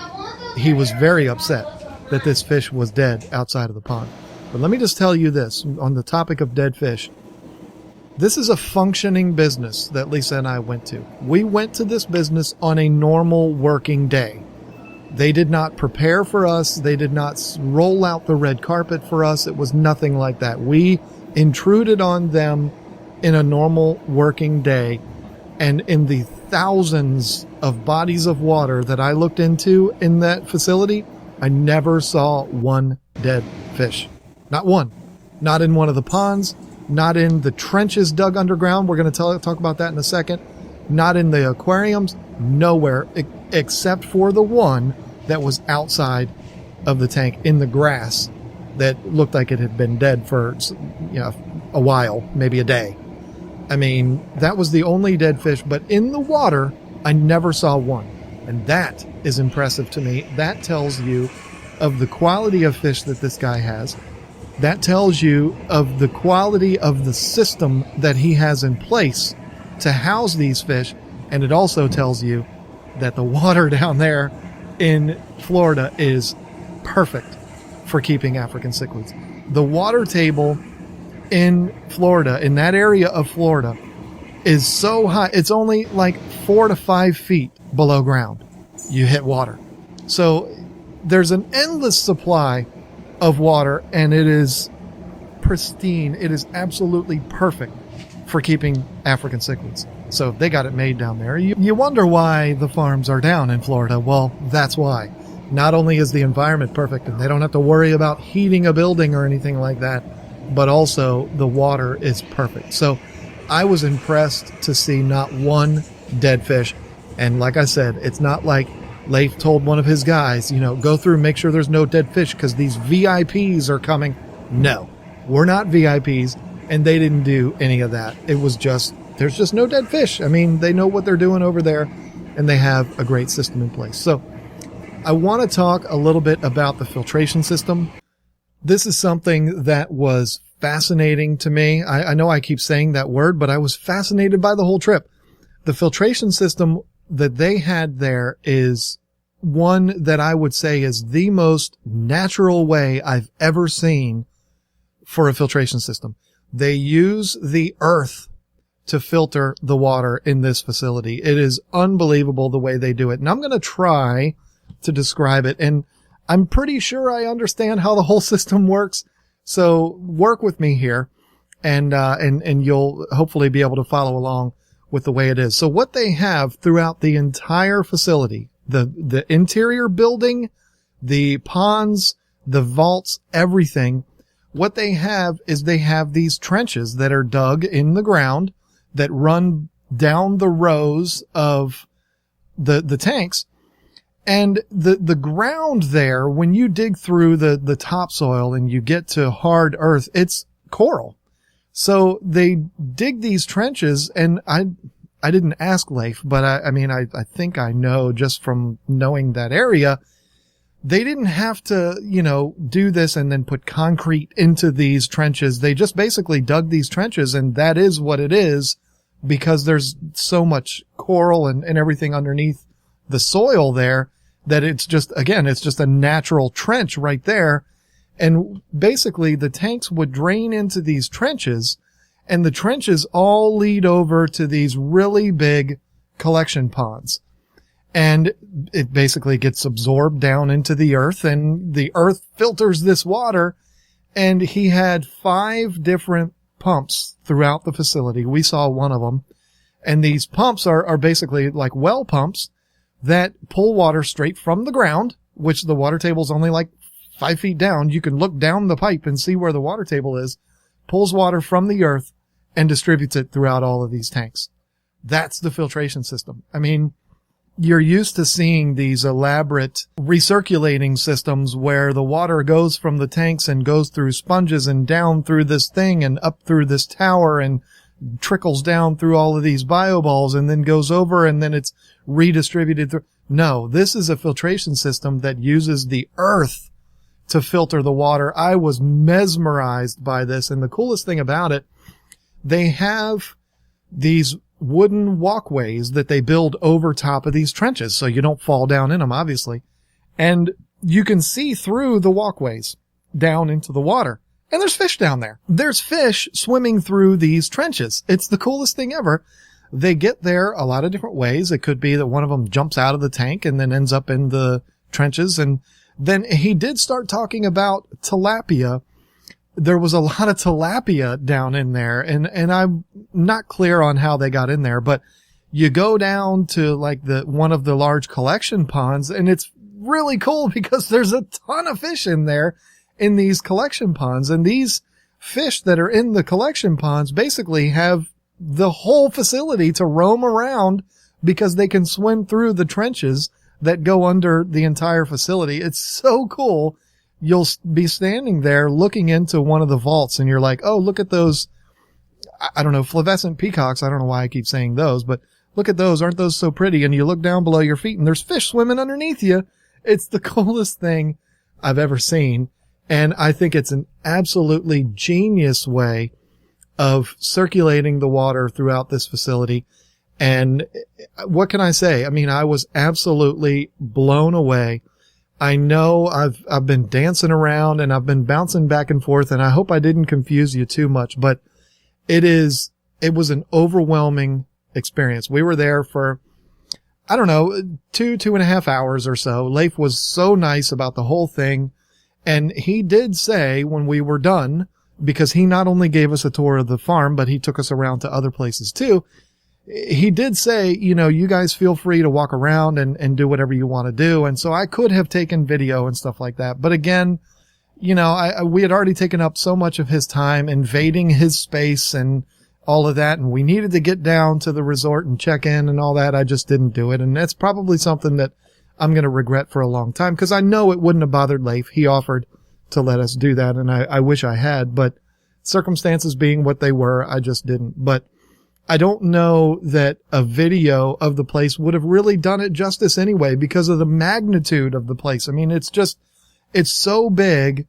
he was very upset that this fish was dead outside of the pond. But let me just tell you this on the topic of dead fish. This is a functioning business that Lisa and I went to. We went to this business on a normal working day. They did not prepare for us. They did not roll out the red carpet for us. It was nothing like that. We intruded on them in a normal working day. And in the thousands of bodies of water that I looked into in that facility, I never saw one dead fish. Not one. Not in one of the ponds. Not in the trenches dug underground. We're going to talk about that in a second. Not in the aquariums. Nowhere except for the one that was outside of the tank in the grass that looked like it had been dead for a while, maybe a day. I mean, that was the only dead fish, but in the water, I never saw one. And that is impressive to me. That tells you of the quality of fish that this guy has. That tells you of the quality of the system that he has in place to house these fish. And it also tells you that the water down there in Florida is perfect for keeping African cichlids. The water table in Florida, in that area of Florida, is so high. It's only like 4 to 5 feet below ground. You hit water. So there's an endless supply of water, and it is pristine. It is absolutely perfect for keeping African cichlids. So they got it made down there. You wonder why the farms are down in Florida. Well, that's why. Not only is the environment perfect, and they don't have to worry about heating a building or anything like that, but also the water is perfect. So I was impressed to see not one dead fish. And like I said, it's not like Leif told one of his guys, go through, make sure there's no dead fish because these VIPs are coming. No, we're not VIPs, and they didn't do any of that. It was just, there's just no dead fish. I mean, they know what they're doing over there, and they have a great system in place. So I want to talk a little bit about the filtration system. This is something that was fascinating to me. I know I keep saying that word, but I was fascinated by the whole trip. The filtration system that they had there is one that I would say is the most natural way I've ever seen for a filtration system. They use the earth to filter the water in this facility. It is unbelievable the way they do it. And I'm going to try to describe it. And I'm pretty sure I understand how the whole system works. So work with me here and you'll hopefully be able to follow along with the way it is. So what they have throughout the entire facility, the interior building, the ponds, the vaults, everything, what they have is they have these trenches that are dug in the ground that run down the rows of the tanks. And the ground there, when you dig through the topsoil and you get to hard earth, it's coral. So they dig these trenches, and I didn't ask Leif, but I think I know just from knowing that area, they didn't have to, do this and then put concrete into these trenches. They just basically dug these trenches, and that is what it is, because there's so much coral and everything underneath the soil there that it's just a natural trench right there. And basically the tanks would drain into these trenches, and the trenches all lead over to these really big collection ponds. And it basically gets absorbed down into the earth, and the earth filters this water. And he had 5 different pumps throughout the facility. We saw one of them. And these pumps are basically like well pumps that pull water straight from the ground, which the water table is only like 5 feet down. You can look down the pipe and see where the water table is, pulls water from the earth and distributes it throughout all of these tanks. That's the filtration system. I mean, you're used to seeing these elaborate recirculating systems where the water goes from the tanks and goes through sponges and down through this thing and up through this tower and trickles down through all of these bioballs and then goes over and then it's redistributed through. No, this is a filtration system that uses the earth to filter the water. I was mesmerized by this. And the coolest thing about it, they have these wooden walkways that they build over top of these trenches so you don't fall down in them, obviously. And you can see through the walkways down into the water. And there's fish down there. There's fish swimming through these trenches. It's the coolest thing ever. They get there a lot of different ways. It could be that one of them jumps out of the tank and then ends up in the trenches. And then he did start talking about tilapia. There was a lot of tilapia down in there, and I'm not clear on how they got in there, but you go down to like one of the large collection ponds, and it's really cool because there's a ton of fish in there in these collection ponds. And these fish that are in the collection ponds basically have the whole facility to roam around because they can swim through the trenches that go under the entire facility. It's so cool. You'll be standing there looking into one of the vaults and you're like, oh, look at those, I don't know, fluorescent peacocks. I don't know why I keep saying those, but look at those. Aren't those so pretty? And you look down below your feet and there's fish swimming underneath you. It's the coolest thing I've ever seen. And I think it's an absolutely genius way of circulating the water throughout this facility. And what can I say? I mean, I was absolutely blown away. I know I've been dancing around and I've been bouncing back and forth, and I hope I didn't confuse you too much, but it was an overwhelming experience. We were there for, I don't know, 2.5 hours or so. Leif was so nice about the whole thing. And he did say when we were done, because he not only gave us a tour of the farm, but he took us around to other places too. He did say, you guys feel free to walk around and do whatever you want to do. And so I could have taken video and stuff like that. But again, we had already taken up so much of his time invading his space and all of that. And we needed to get down to the resort and check in and all that. I just didn't do it. And that's probably something that I'm going to regret for a long time, because I know it wouldn't have bothered Leif. He offered to let us do that, and I wish I had, but circumstances being what they were, I just didn't. But I don't know that a video of the place would have really done it justice anyway, because of the magnitude of the place. I mean, it's so big,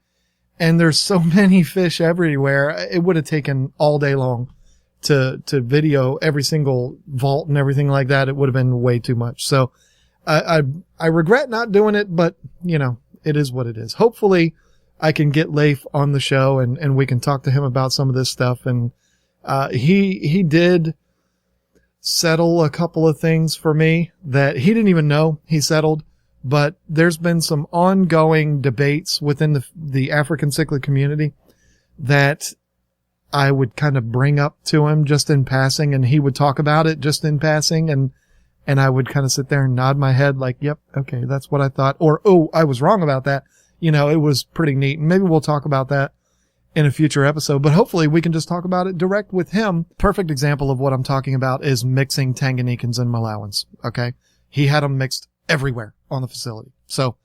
and there's so many fish everywhere. It would have taken all day long to video every single vault and everything like that. It would have been way too much. So I regret not doing it, but it is what it is. Hopefully I can get Leif on the show and we can talk to him about some of this stuff. And he did settle a couple of things for me that he didn't even know he settled, but there's been some ongoing debates within the African cichlid community that I would kind of bring up to him just in passing, and he would talk about it just in passing, and I would kind of sit there and nod my head like, yep, okay, that's what I thought. Or, oh, I was wrong about that. It was pretty neat. And maybe we'll talk about that in a future episode, but hopefully we can just talk about it direct with him. Perfect example of what I'm talking about is mixing Tanganyikans and Malawans. Okay. He had them mixed everywhere on the facility. So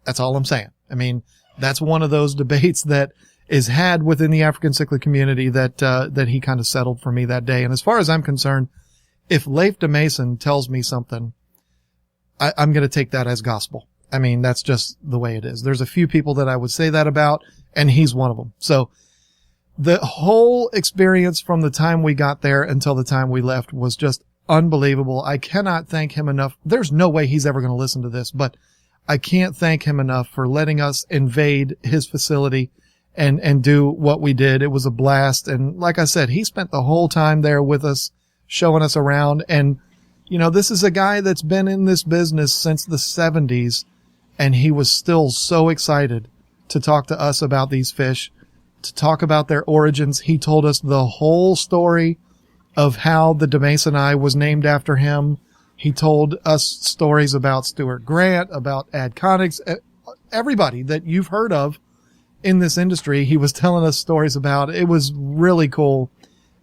that's all I'm saying. I mean, that's one of those debates that is had within the African cichlid community that he kind of settled for me that day. And as far as I'm concerned, if Leif de Mason tells me something, I'm going to take that as gospel. I mean, that's just the way it is. There's a few people that I would say that about, and he's one of them. So the whole experience from the time we got there until the time we left was just unbelievable. I cannot thank him enough. There's no way he's ever going to listen to this, but I can't thank him enough for letting us invade his facility and do what we did. It was a blast. And like I said, he spent the whole time there with us, showing us around. And, you know, this is a guy that's been in this business since the 70s, and he was still so excited to talk to us about these fish, to talk about their origins. He told us the whole story of how the de Masoni was named after him. He told us stories about Stuart Grant, about Ad Conix, everybody that you've heard of in this industry. He was telling us stories about. It was really cool,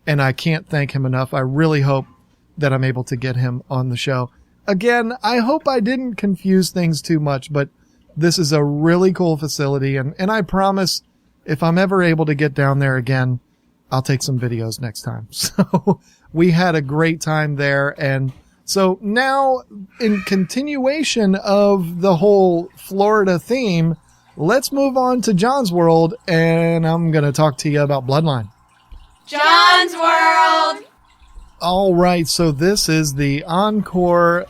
and I can't thank him enough. I really hope that I'm able to get him on the show. Again, I hope I didn't confuse things too much, but this is a really cool facility, and I promise if I'm ever able to get down there again, I'll take some videos next time. So we had a great time there. And so now, in continuation of the whole Florida theme, let's move on to John's World, and I'm going to talk to you about Bloodline. John's World! All right, so this is the encore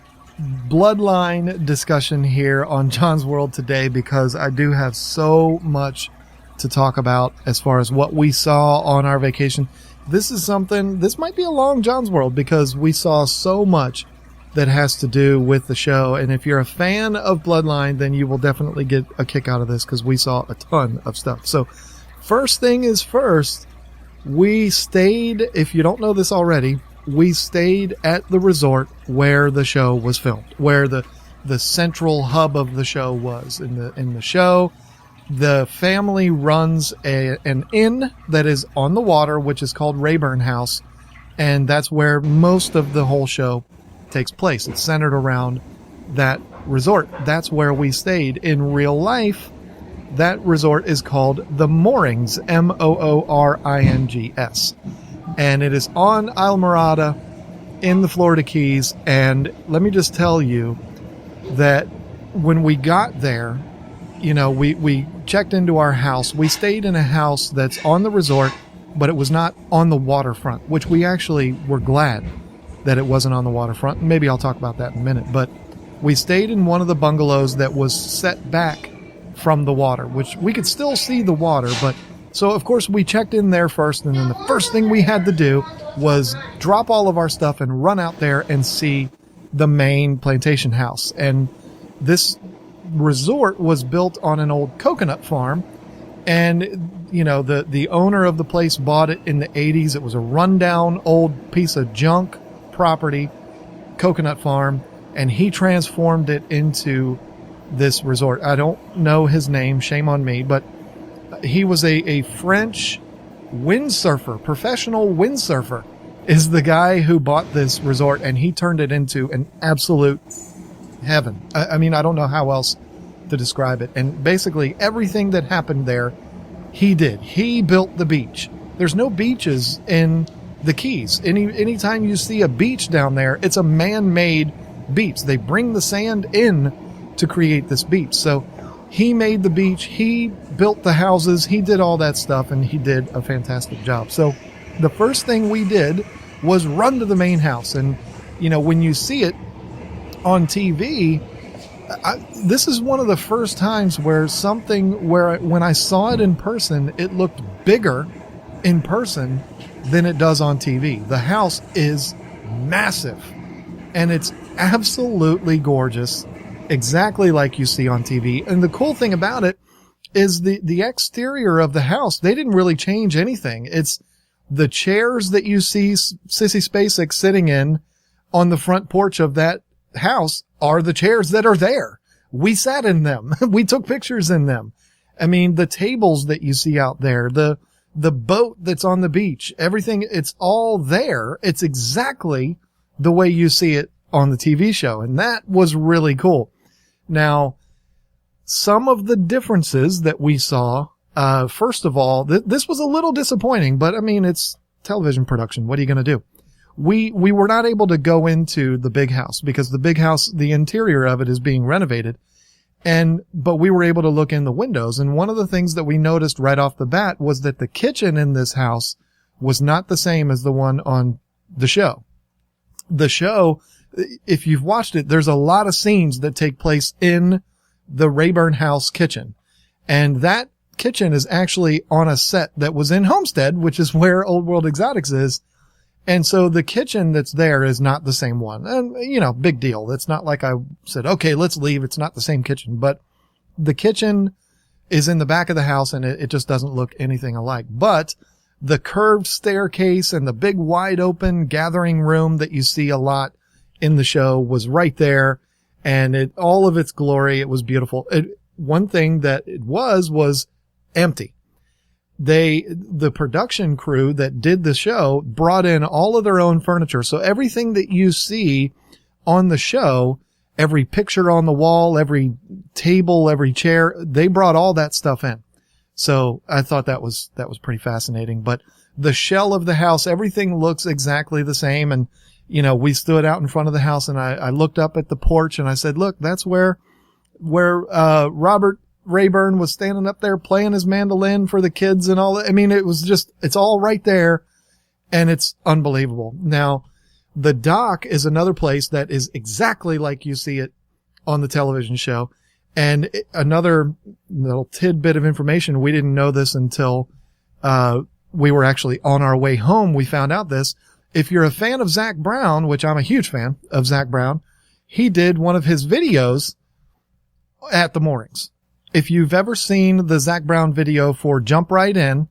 Bloodline discussion here on John's World today, because I do have so much to talk about as far as what we saw on our vacation. This might be a long John's World because we saw so much that has to do with the show. And if you're a fan of Bloodline, then you will definitely get a kick out of this because we saw a ton of stuff. So first thing is first, we stayed, if you don't know this already, we stayed at the resort where the show was filmed, where the central hub of the show was. In the show, the family runs an inn that is on the water, which is called Rayburn House, and that's where most of the whole show takes place. It's centered around that resort. That's where we stayed. In real life, that resort is called The Moorings, Moorings, and it is on Islamorada in the Florida Keys. And let me just tell you that when we got there, you know, we checked into our house. We stayed in a house that's on the resort, but it was not on the waterfront, which we actually were glad that it wasn't on the waterfront. Maybe I'll talk about that in a minute. But we stayed in one of the bungalows that was set back from the water, which we could still see the water. But so, of course, we checked in there first, and then the first thing we had to do was drop all of our stuff and run out there and see the main plantation house. And this resort was built on an old coconut farm, and you know, the owner of the place bought it in the 80s. It was a rundown old piece of junk property, coconut farm, and he transformed it into this resort. I don't know his name, shame on me, but he was a French windsurfer, professional windsurfer is the guy who bought this resort, and he turned it into an absolute heaven. I mean, I don't know how else to describe it. And basically everything that happened there, he did. He built the beach. There's no beaches in the Keys. Anytime you see a beach down there, it's a man-made beach. They bring the sand in to create this beach. So he made the beach, he built the houses, he did all that stuff, and he did a fantastic job. So the first thing we did was run to the main house. And, you know, when you see it on TV, this is one of the first times where when I saw it in person, it looked bigger in person than it does on TV. The house is massive, and it's absolutely gorgeous, exactly like you see on TV. And the cool thing about it is the exterior of the house, they didn't really change anything. It's the chairs that you see Sissy Spacek sitting in on the front porch of that house are the chairs that are there. We sat in them. We took pictures in them. I mean, the tables that you see out there, the the boat that's on the beach, everything, it's all there. It's exactly the way you see it on the TV show. And that was really cool. Now, some of the differences that we saw, first of all, this was a little disappointing, but I mean, it's television production. What are you going to do? We were not able to go into the big house because the big house, the interior of it is being renovated. But we were able to look in the windows. And one of the things that we noticed right off the bat was that the kitchen in this house was not the same as the one on the show. The show, if you've watched it, there's a lot of scenes that take place in the Rayburn house kitchen. And that kitchen is actually on a set that was in Homestead, which is where Old World Exotics is. And so the kitchen that's there is not the same one. And, big deal. It's not like I said, okay, let's leave. It's not the same kitchen, but the kitchen is in the back of the house and it just doesn't look anything alike. But the curved staircase and the big wide open gathering room that you see a lot in the show was right there. And all of its glory, it was beautiful. One thing that it was empty. The production crew that did the show brought in all of their own furniture. So everything that you see on the show, every picture on the wall, every table, every chair, they brought all that stuff in. So I thought that was pretty fascinating. But the shell of the house, everything looks exactly the same. And, we stood out in front of the house and I looked up at the porch and I said, look, that's where Robert Rayburn was standing up there playing his mandolin for the kids and all that. I mean, it's all right there and it's unbelievable. Now, the dock is another place that is exactly like you see it on the television show. And another little tidbit of information, we didn't know this until, we were actually on our way home. We found out this. If you're a fan of Zach Brown, which I'm a huge fan of Zach Brown, he did one of his videos at the moorings. If you've ever seen the Zach Brown video for Jump Right In,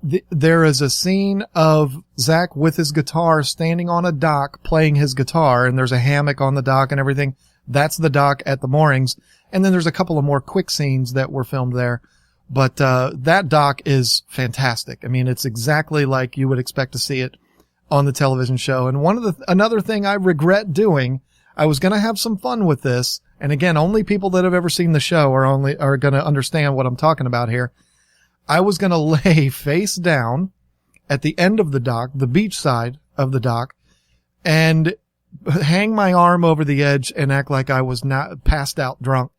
there is a scene of Zach with his guitar standing on a dock playing his guitar, and there's a hammock on the dock and everything. That's the dock at the moorings. And then there's a couple of more quick scenes that were filmed there. But that dock is fantastic. I mean, it's exactly like you would expect to see it on the television show. And another thing I regret doing, I was going to have some fun with this. And again, only people that have ever seen the show are going to understand what I'm talking about here. I was going to lay face down at the end of the dock, the beach side of the dock, and hang my arm over the edge and act like I was not passed out drunk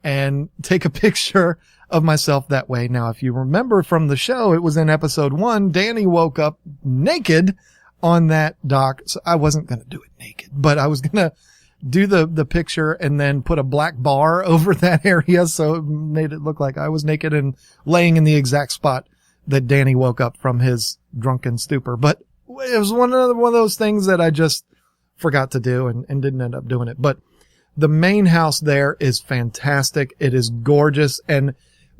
and take a picture of myself that way. Now, if you remember from the show, it was in episode 1, Danny woke up naked on that dock. So I wasn't going to do it naked, but I was going to do the picture and then put a black bar over that area. So it made it look like I was naked and laying in the exact spot that Danny woke up from his drunken stupor. But it was one of those things that I just forgot to do and didn't end up doing it. But the main house there is fantastic. It is gorgeous. And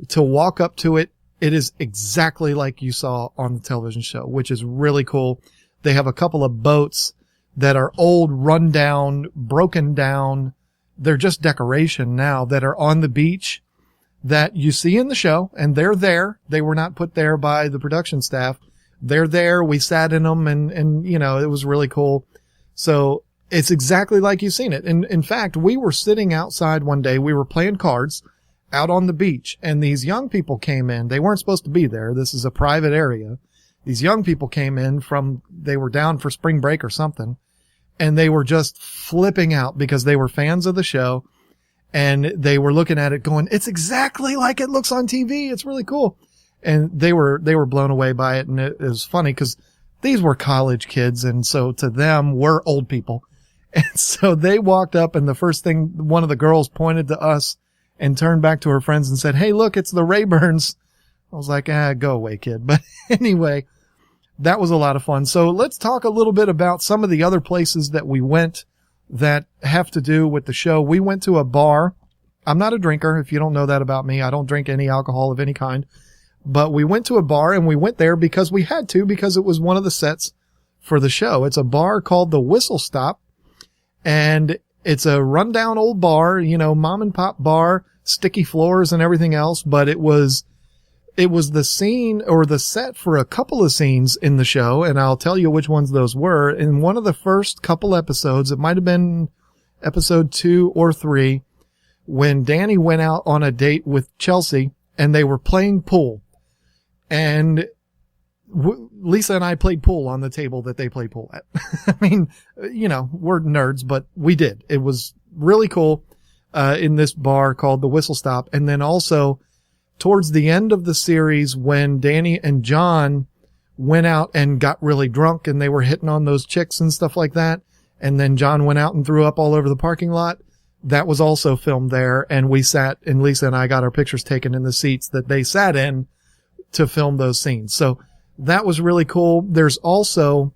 to walk up to it, it is exactly like you saw on the television show, which is really cool. They have a couple of boats that are old, run down, broken down. They're just decoration now that are on the beach that you see in the show, and they're there. They were not put there by the production staff. They're there. We sat in them and it was really cool. So it's exactly like you've seen it. And in fact, we were sitting outside one day. We were playing cards out on the beach, and these young people came in. They weren't supposed to be there. This is a private area. These young people came in they were down for spring break or something. And they were just flipping out because they were fans of the show and they were looking at it going, it's exactly like it looks on TV. It's really cool. And they were blown away by it. And it was funny because these were college kids. And so to them, we're old people. And so they walked up and the first thing, one of the girls pointed to us and turned back to her friends and said, hey, look, it's the Rayburns. I was like, go away, kid. But anyway, that was a lot of fun. So let's talk a little bit about some of the other places that we went that have to do with the show. We went to a bar. I'm not a drinker. If you don't know that about me, I don't drink any alcohol of any kind. But we went to a bar and we went there because we had to, because it was one of the sets for the show. It's a bar called the Whistle Stop. And it's a rundown old bar, mom and pop bar, sticky floors and everything else. But it was it was the scene or the set for a couple of scenes in the show, and I'll tell you which ones those were. In one of the first couple episodes, it might have been episode 2 or 3, when Danny went out on a date with Chelsea and they were playing pool. And Lisa and I played pool on the table that they play pool at. I mean, we're nerds, but we did. It was really cool in this bar called the Whistle Stop. And then also towards the end of the series, when Danny and John went out and got really drunk and they were hitting on those chicks and stuff like that, and then John went out and threw up all over the parking lot, that was also filmed there. And we sat, and Lisa and I got our pictures taken in the seats that they sat in to film those scenes. So that was really cool. There's also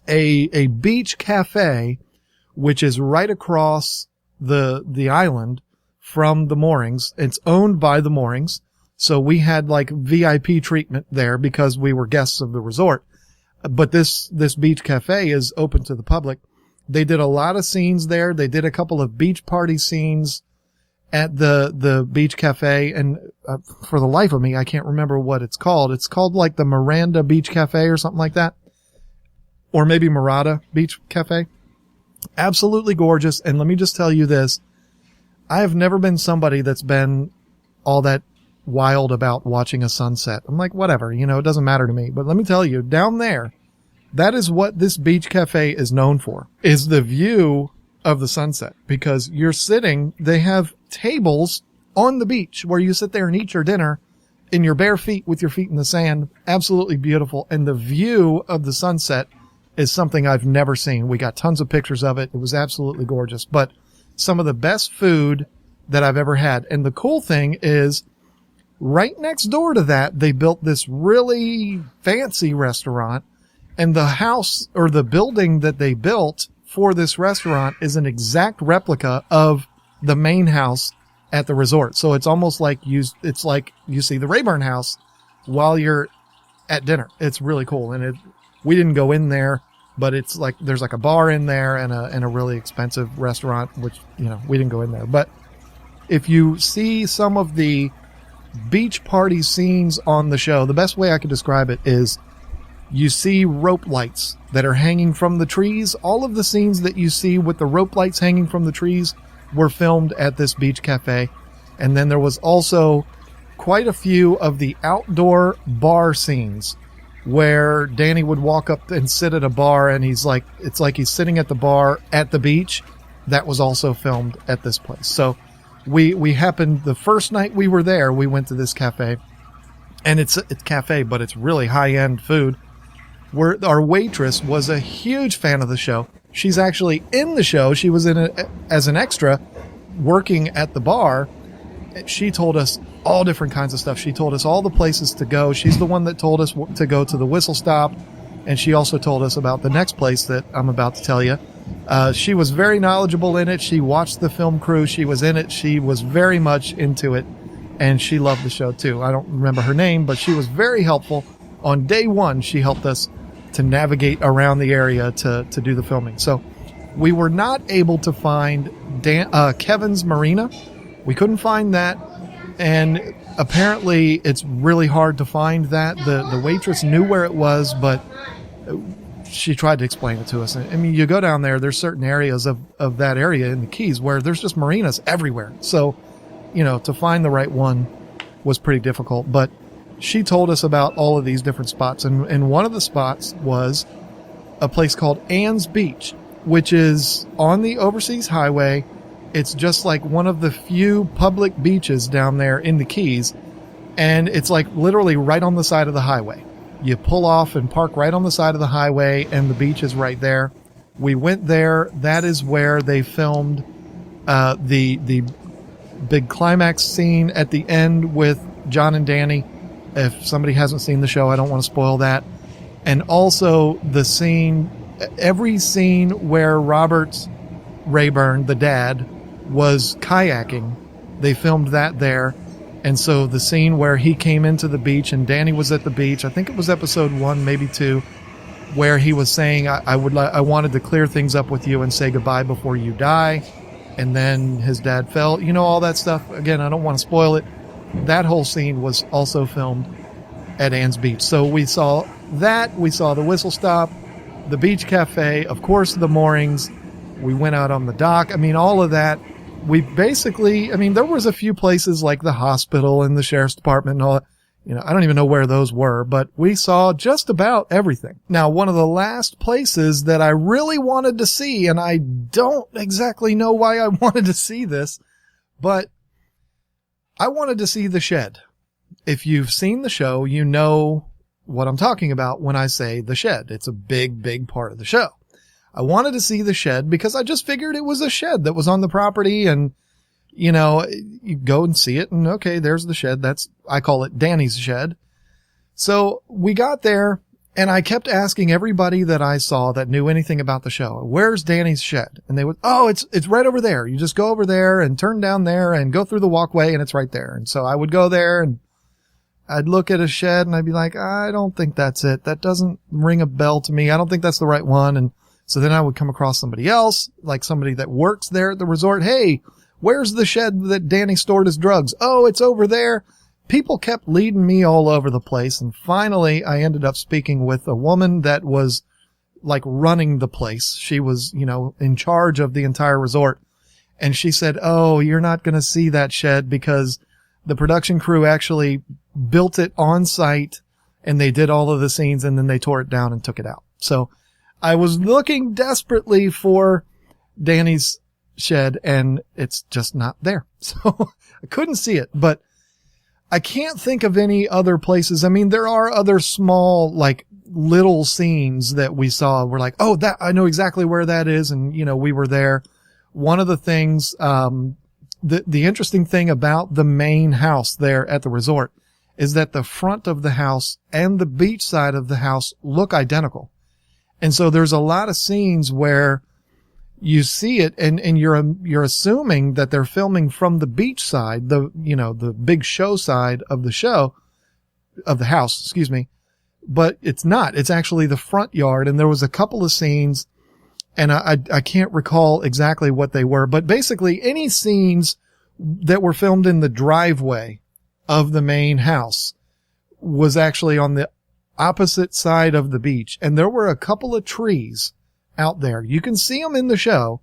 a beach cafe, which is right across the island from the moorings. It's owned by the moorings. So we had like VIP treatment there because we were guests of the resort. But this beach cafe is open to the public. They did a lot of scenes there. They did a couple of beach party scenes at the beach cafe, and for the life of me, I can't remember what it's called. It's called like the Miranda Beach Cafe or something like that. Or maybe Murata Beach Cafe. Absolutely gorgeous. And let me just tell you this. I have never been somebody that's been all that wild about watching a sunset. I'm like, whatever, it doesn't matter to me. But let me tell you, down there, that is what this beach cafe is known for, is the view of the sunset, because you're sitting, they have tables on the beach where you sit there and eat your dinner in your bare feet with your feet in the sand. Absolutely beautiful. And the view of the sunset is something I've never seen. We got tons of pictures of it. It was absolutely gorgeous, but some of the best food that I've ever had. And the cool thing is right next door to that, they built this really fancy restaurant, and the house or the building that they built for this restaurant is an exact replica of the main house at the resort. So it's almost like it's like you see the Rayburn house while you're at dinner. It's really cool. And we didn't go in there, but it's like, there's like a bar in there and a really expensive restaurant, which, we didn't go in there. But if you see some of the beach party scenes on the show, the best way I could describe it is you see rope lights that are hanging from the trees. All of the scenes that you see with the rope lights hanging from the trees were filmed at this beach cafe. And then there was also quite a few of the outdoor bar scenes where Danny would walk up and sit at a bar, and it's like he's sitting at the bar at the beach. That was also filmed at this place. So we happened, the first night we were there, we went to this cafe, and it's cafe, but it's really high-end food. Where our waitress was a huge fan of the show. She's actually in the show. She was in it as an extra working at the bar. She told us all different kinds of stuff. She told us all the places to go. She's the one that told us to go to the Whistle Stop. And she also told us about the next place that I'm about to tell you. She was very knowledgeable in it. She watched the film crew. She was in it. She was very much into it. And she loved the show too. I don't remember her name, but she was very helpful. On day one, she helped us to navigate around the area to do the filming. So we were not able to find Kevin's Marina. We couldn't find that. And apparently it's really hard to find that. The waitress knew where it was, but she tried to explain it to us. I mean, you go down there, there's certain areas of that area in the Keys where there's just marinas everywhere. So, to find the right one was pretty difficult. But she told us about all of these different spots. And one of the spots was a place called Ann's Beach, which is on the Overseas Highway. It's just like one of the few public beaches down there in the Keys. And it's like literally right on the side of the highway. You pull off and park right on the side of the highway, and the beach is right there. We went there. That is where they filmed the big climax scene at the end with John and Danny. If somebody hasn't seen the show, I don't want to spoil that. And also the scene, every scene where Robert Rayburn, the dad, was kayaking, they filmed that there. And so the scene where he came into the beach and Danny was at the beach, I think it was episode 1, maybe 2, where he was saying, I wanted to clear things up with you and say goodbye before you die. And then his dad fell, all that stuff. Again, I don't want to spoil it. that whole scene was also filmed at Ann's Beach. So we saw that. We saw the Whistle Stop, the Beach Cafe, of course, the moorings. We went out on the dock. I mean, all of that. We basically, I mean, there was a few places like the hospital and the sheriff's department and all that. You know, I don't even know where those were, but we saw just about everything. Now, one of the last places that I really wanted to see, and I don't exactly know why I wanted to see this, but I wanted to see the shed. If you've seen the show, you know what I'm talking about when I say the shed. It's a big, big part of the show. I wanted to see the shed because I just figured it was a shed that was on the property, and you know, you go and see it and okay, there's the shed. I call it Danny's shed. So we got there and I kept asking everybody that I saw that knew anything about the show, where's Danny's shed? And they would, oh, it's right over there. You just go over there and turn down there and go through the walkway and it's right there. And so I would go there and I'd look at a shed and I'd be like, I don't think that's it. That doesn't ring a bell to me. I don't think that's the right one. And so then I would come across somebody else, like somebody that works there at the resort. Hey, where's the shed that Danny stored his drugs? Oh, it's over there. People kept leading me all over the place. And finally, I ended up speaking with a woman that was like running the place. She was, you know, in charge of the entire resort. And she said, oh, you're not going to see that shed because the production crew actually built it on site and they did all of the scenes and then they tore it down and took it out. So I was looking desperately for Danny's shed and it's just not there. So I couldn't see it, but I can't think of any other places. I mean, there are other small, like little scenes that we saw. We're like, oh, that, I know exactly where that is. And, you know, we were there. One of the things, the interesting thing about the main house there at the resort is that the front of the house and the beach side of the house look identical. And so there's a lot of scenes where you see it and you're assuming that they're filming from the beach side, the big show side of the house, excuse me. But it's not. It's actually the front yard. And there was a couple of scenes and I can't recall exactly what they were, but basically any scenes that were filmed in the driveway of the main house was actually on the opposite side of the beach. And there were a couple of trees out there. You can see them in the show.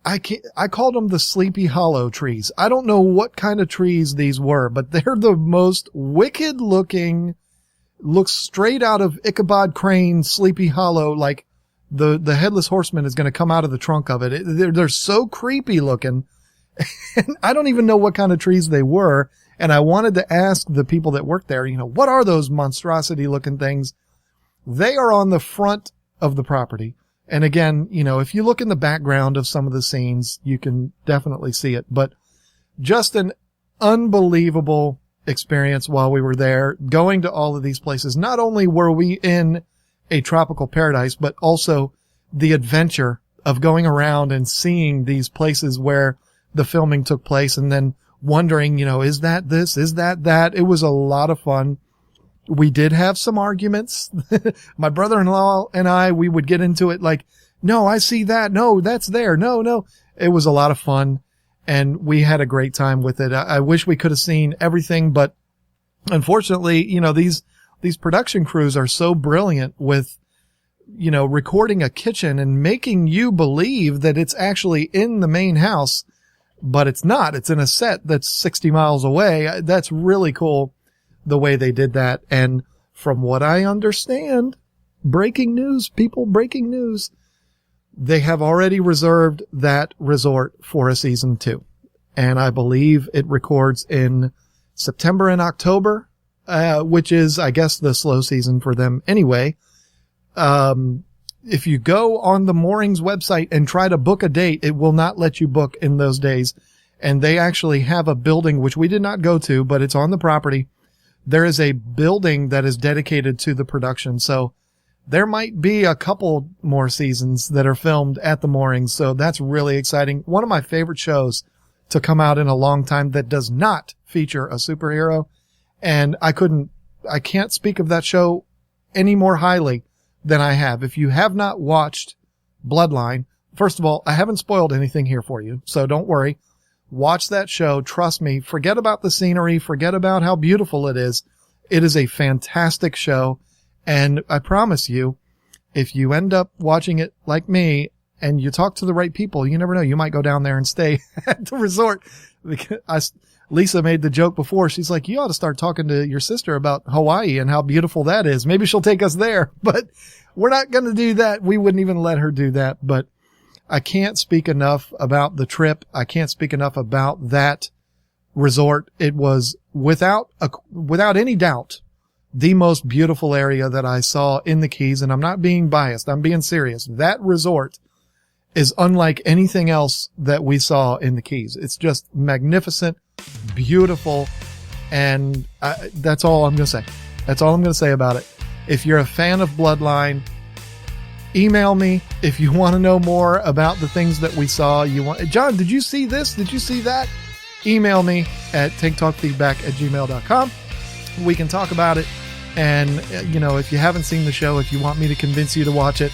I called them the Sleepy Hollow trees. I don't know what kind of trees these were, but they're the most wicked looking, looks straight out of Ichabod Crane's Sleepy Hollow, like the Headless Horseman is going to come out of the trunk of it. They're so creepy looking. And I don't even know what kind of trees they were. And I wanted to ask the people that work there, you know, what are those monstrosity looking things? They are on the front of the property. And again, you know, if you look in the background of some of the scenes, you can definitely see it. But just an unbelievable experience while we were there, going to all of these places. Not only were we in a tropical paradise, but also the adventure of going around and seeing these places where the filming took place and then wondering, you know, is that this? Is that that? It was a lot of fun. We did have some arguments. My brother-in-law and I, we would get into it like, no, I see that. No, that's there. No. It was a lot of fun and we had a great time with it. I wish we could have seen everything, but unfortunately, you know, these production crews are so brilliant with, you know, recording a kitchen and making you believe that it's actually in the main house, but it's not. It's in a set that's 60 miles away. That's really cool the way they did that. And from what I understand, breaking news, they have already reserved that resort for a season 2. And I believe it records in September and October, which is, I guess, the slow season for them anyway. If you go on the Moorings website and try to book a date, it will not let you book in those days. And they actually have a building, which we did not go to, but it's on the property. There is a building that is dedicated to the production. So there might be a couple more seasons that are filmed at the Moorings. So that's really exciting. One of my favorite shows to come out in a long time that does not feature a superhero. And I can't speak of that show any more highly than I have. If you have not watched Bloodline, first of all, I haven't spoiled anything here for you, so don't worry. Watch that show. Trust me. Forget about the scenery. Forget about how beautiful it is. It is a fantastic show. And I promise you, if you end up watching it like me and you talk to the right people, you never know. You might go down there and stay at the resort. Lisa made the joke before. She's like, you ought to start talking to your sister about Hawaii and how beautiful that is. Maybe she'll take us there, but we're not going to do that. We wouldn't even let her do that. But I can't speak enough about the trip. I can't speak enough about that resort. It was without any doubt the most beautiful area that I saw in the Keys. And I'm not being biased. I'm being serious. That resort is unlike anything else that we saw in the Keys. It's just magnificent, beautiful. And that's all I'm going to say. That's all I'm going to say about it. If you're a fan of Bloodline, email me. If you want to know more about the things that we saw, John, did you see this? Did you see that? Email me at tanktalkfeedback@gmail.com. We can talk about it. And, if you haven't seen the show, if you want me to convince you to watch it,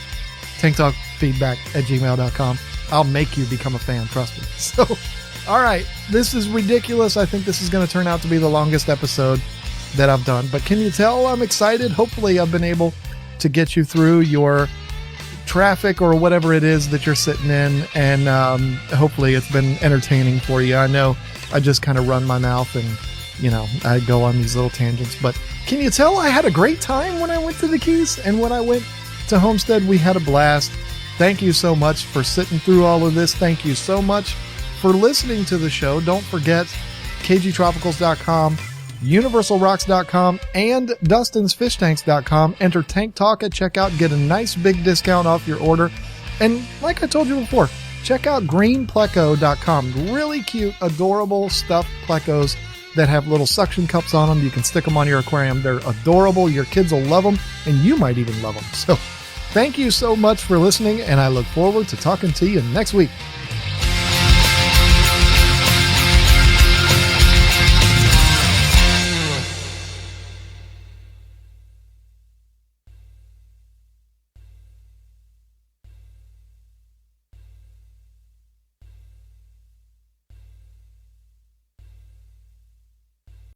tanktalkfeedback@gmail.com. I'll make you become a fan. Trust me. So, all right. This is ridiculous. I think this is going to turn out to be the longest episode that I've done. But can you tell I'm excited? Hopefully I've been able to get you through your traffic or whatever it is that you're sitting in. And hopefully it's been entertaining for you. I know I just kind of run my mouth and, I go on these little tangents. But can you tell I had a great time when I went to the Keys? And when I went to Homestead, we had a blast. Thank you so much for sitting through all of this. Thank you so much for listening to the show. Don't forget KGTropicals.com, UniversalRocks.com, and DustinsFishTanks.com. Enter Tank Talk at checkout. Get a nice big discount off your order. And like I told you before, check out GreenPleco.com. Really cute, adorable stuffed plecos that have little suction cups on them. You can stick them on your aquarium. They're adorable. Your kids will love them, and you might even love them. So thank you so much for listening, and I look forward to talking to you next week.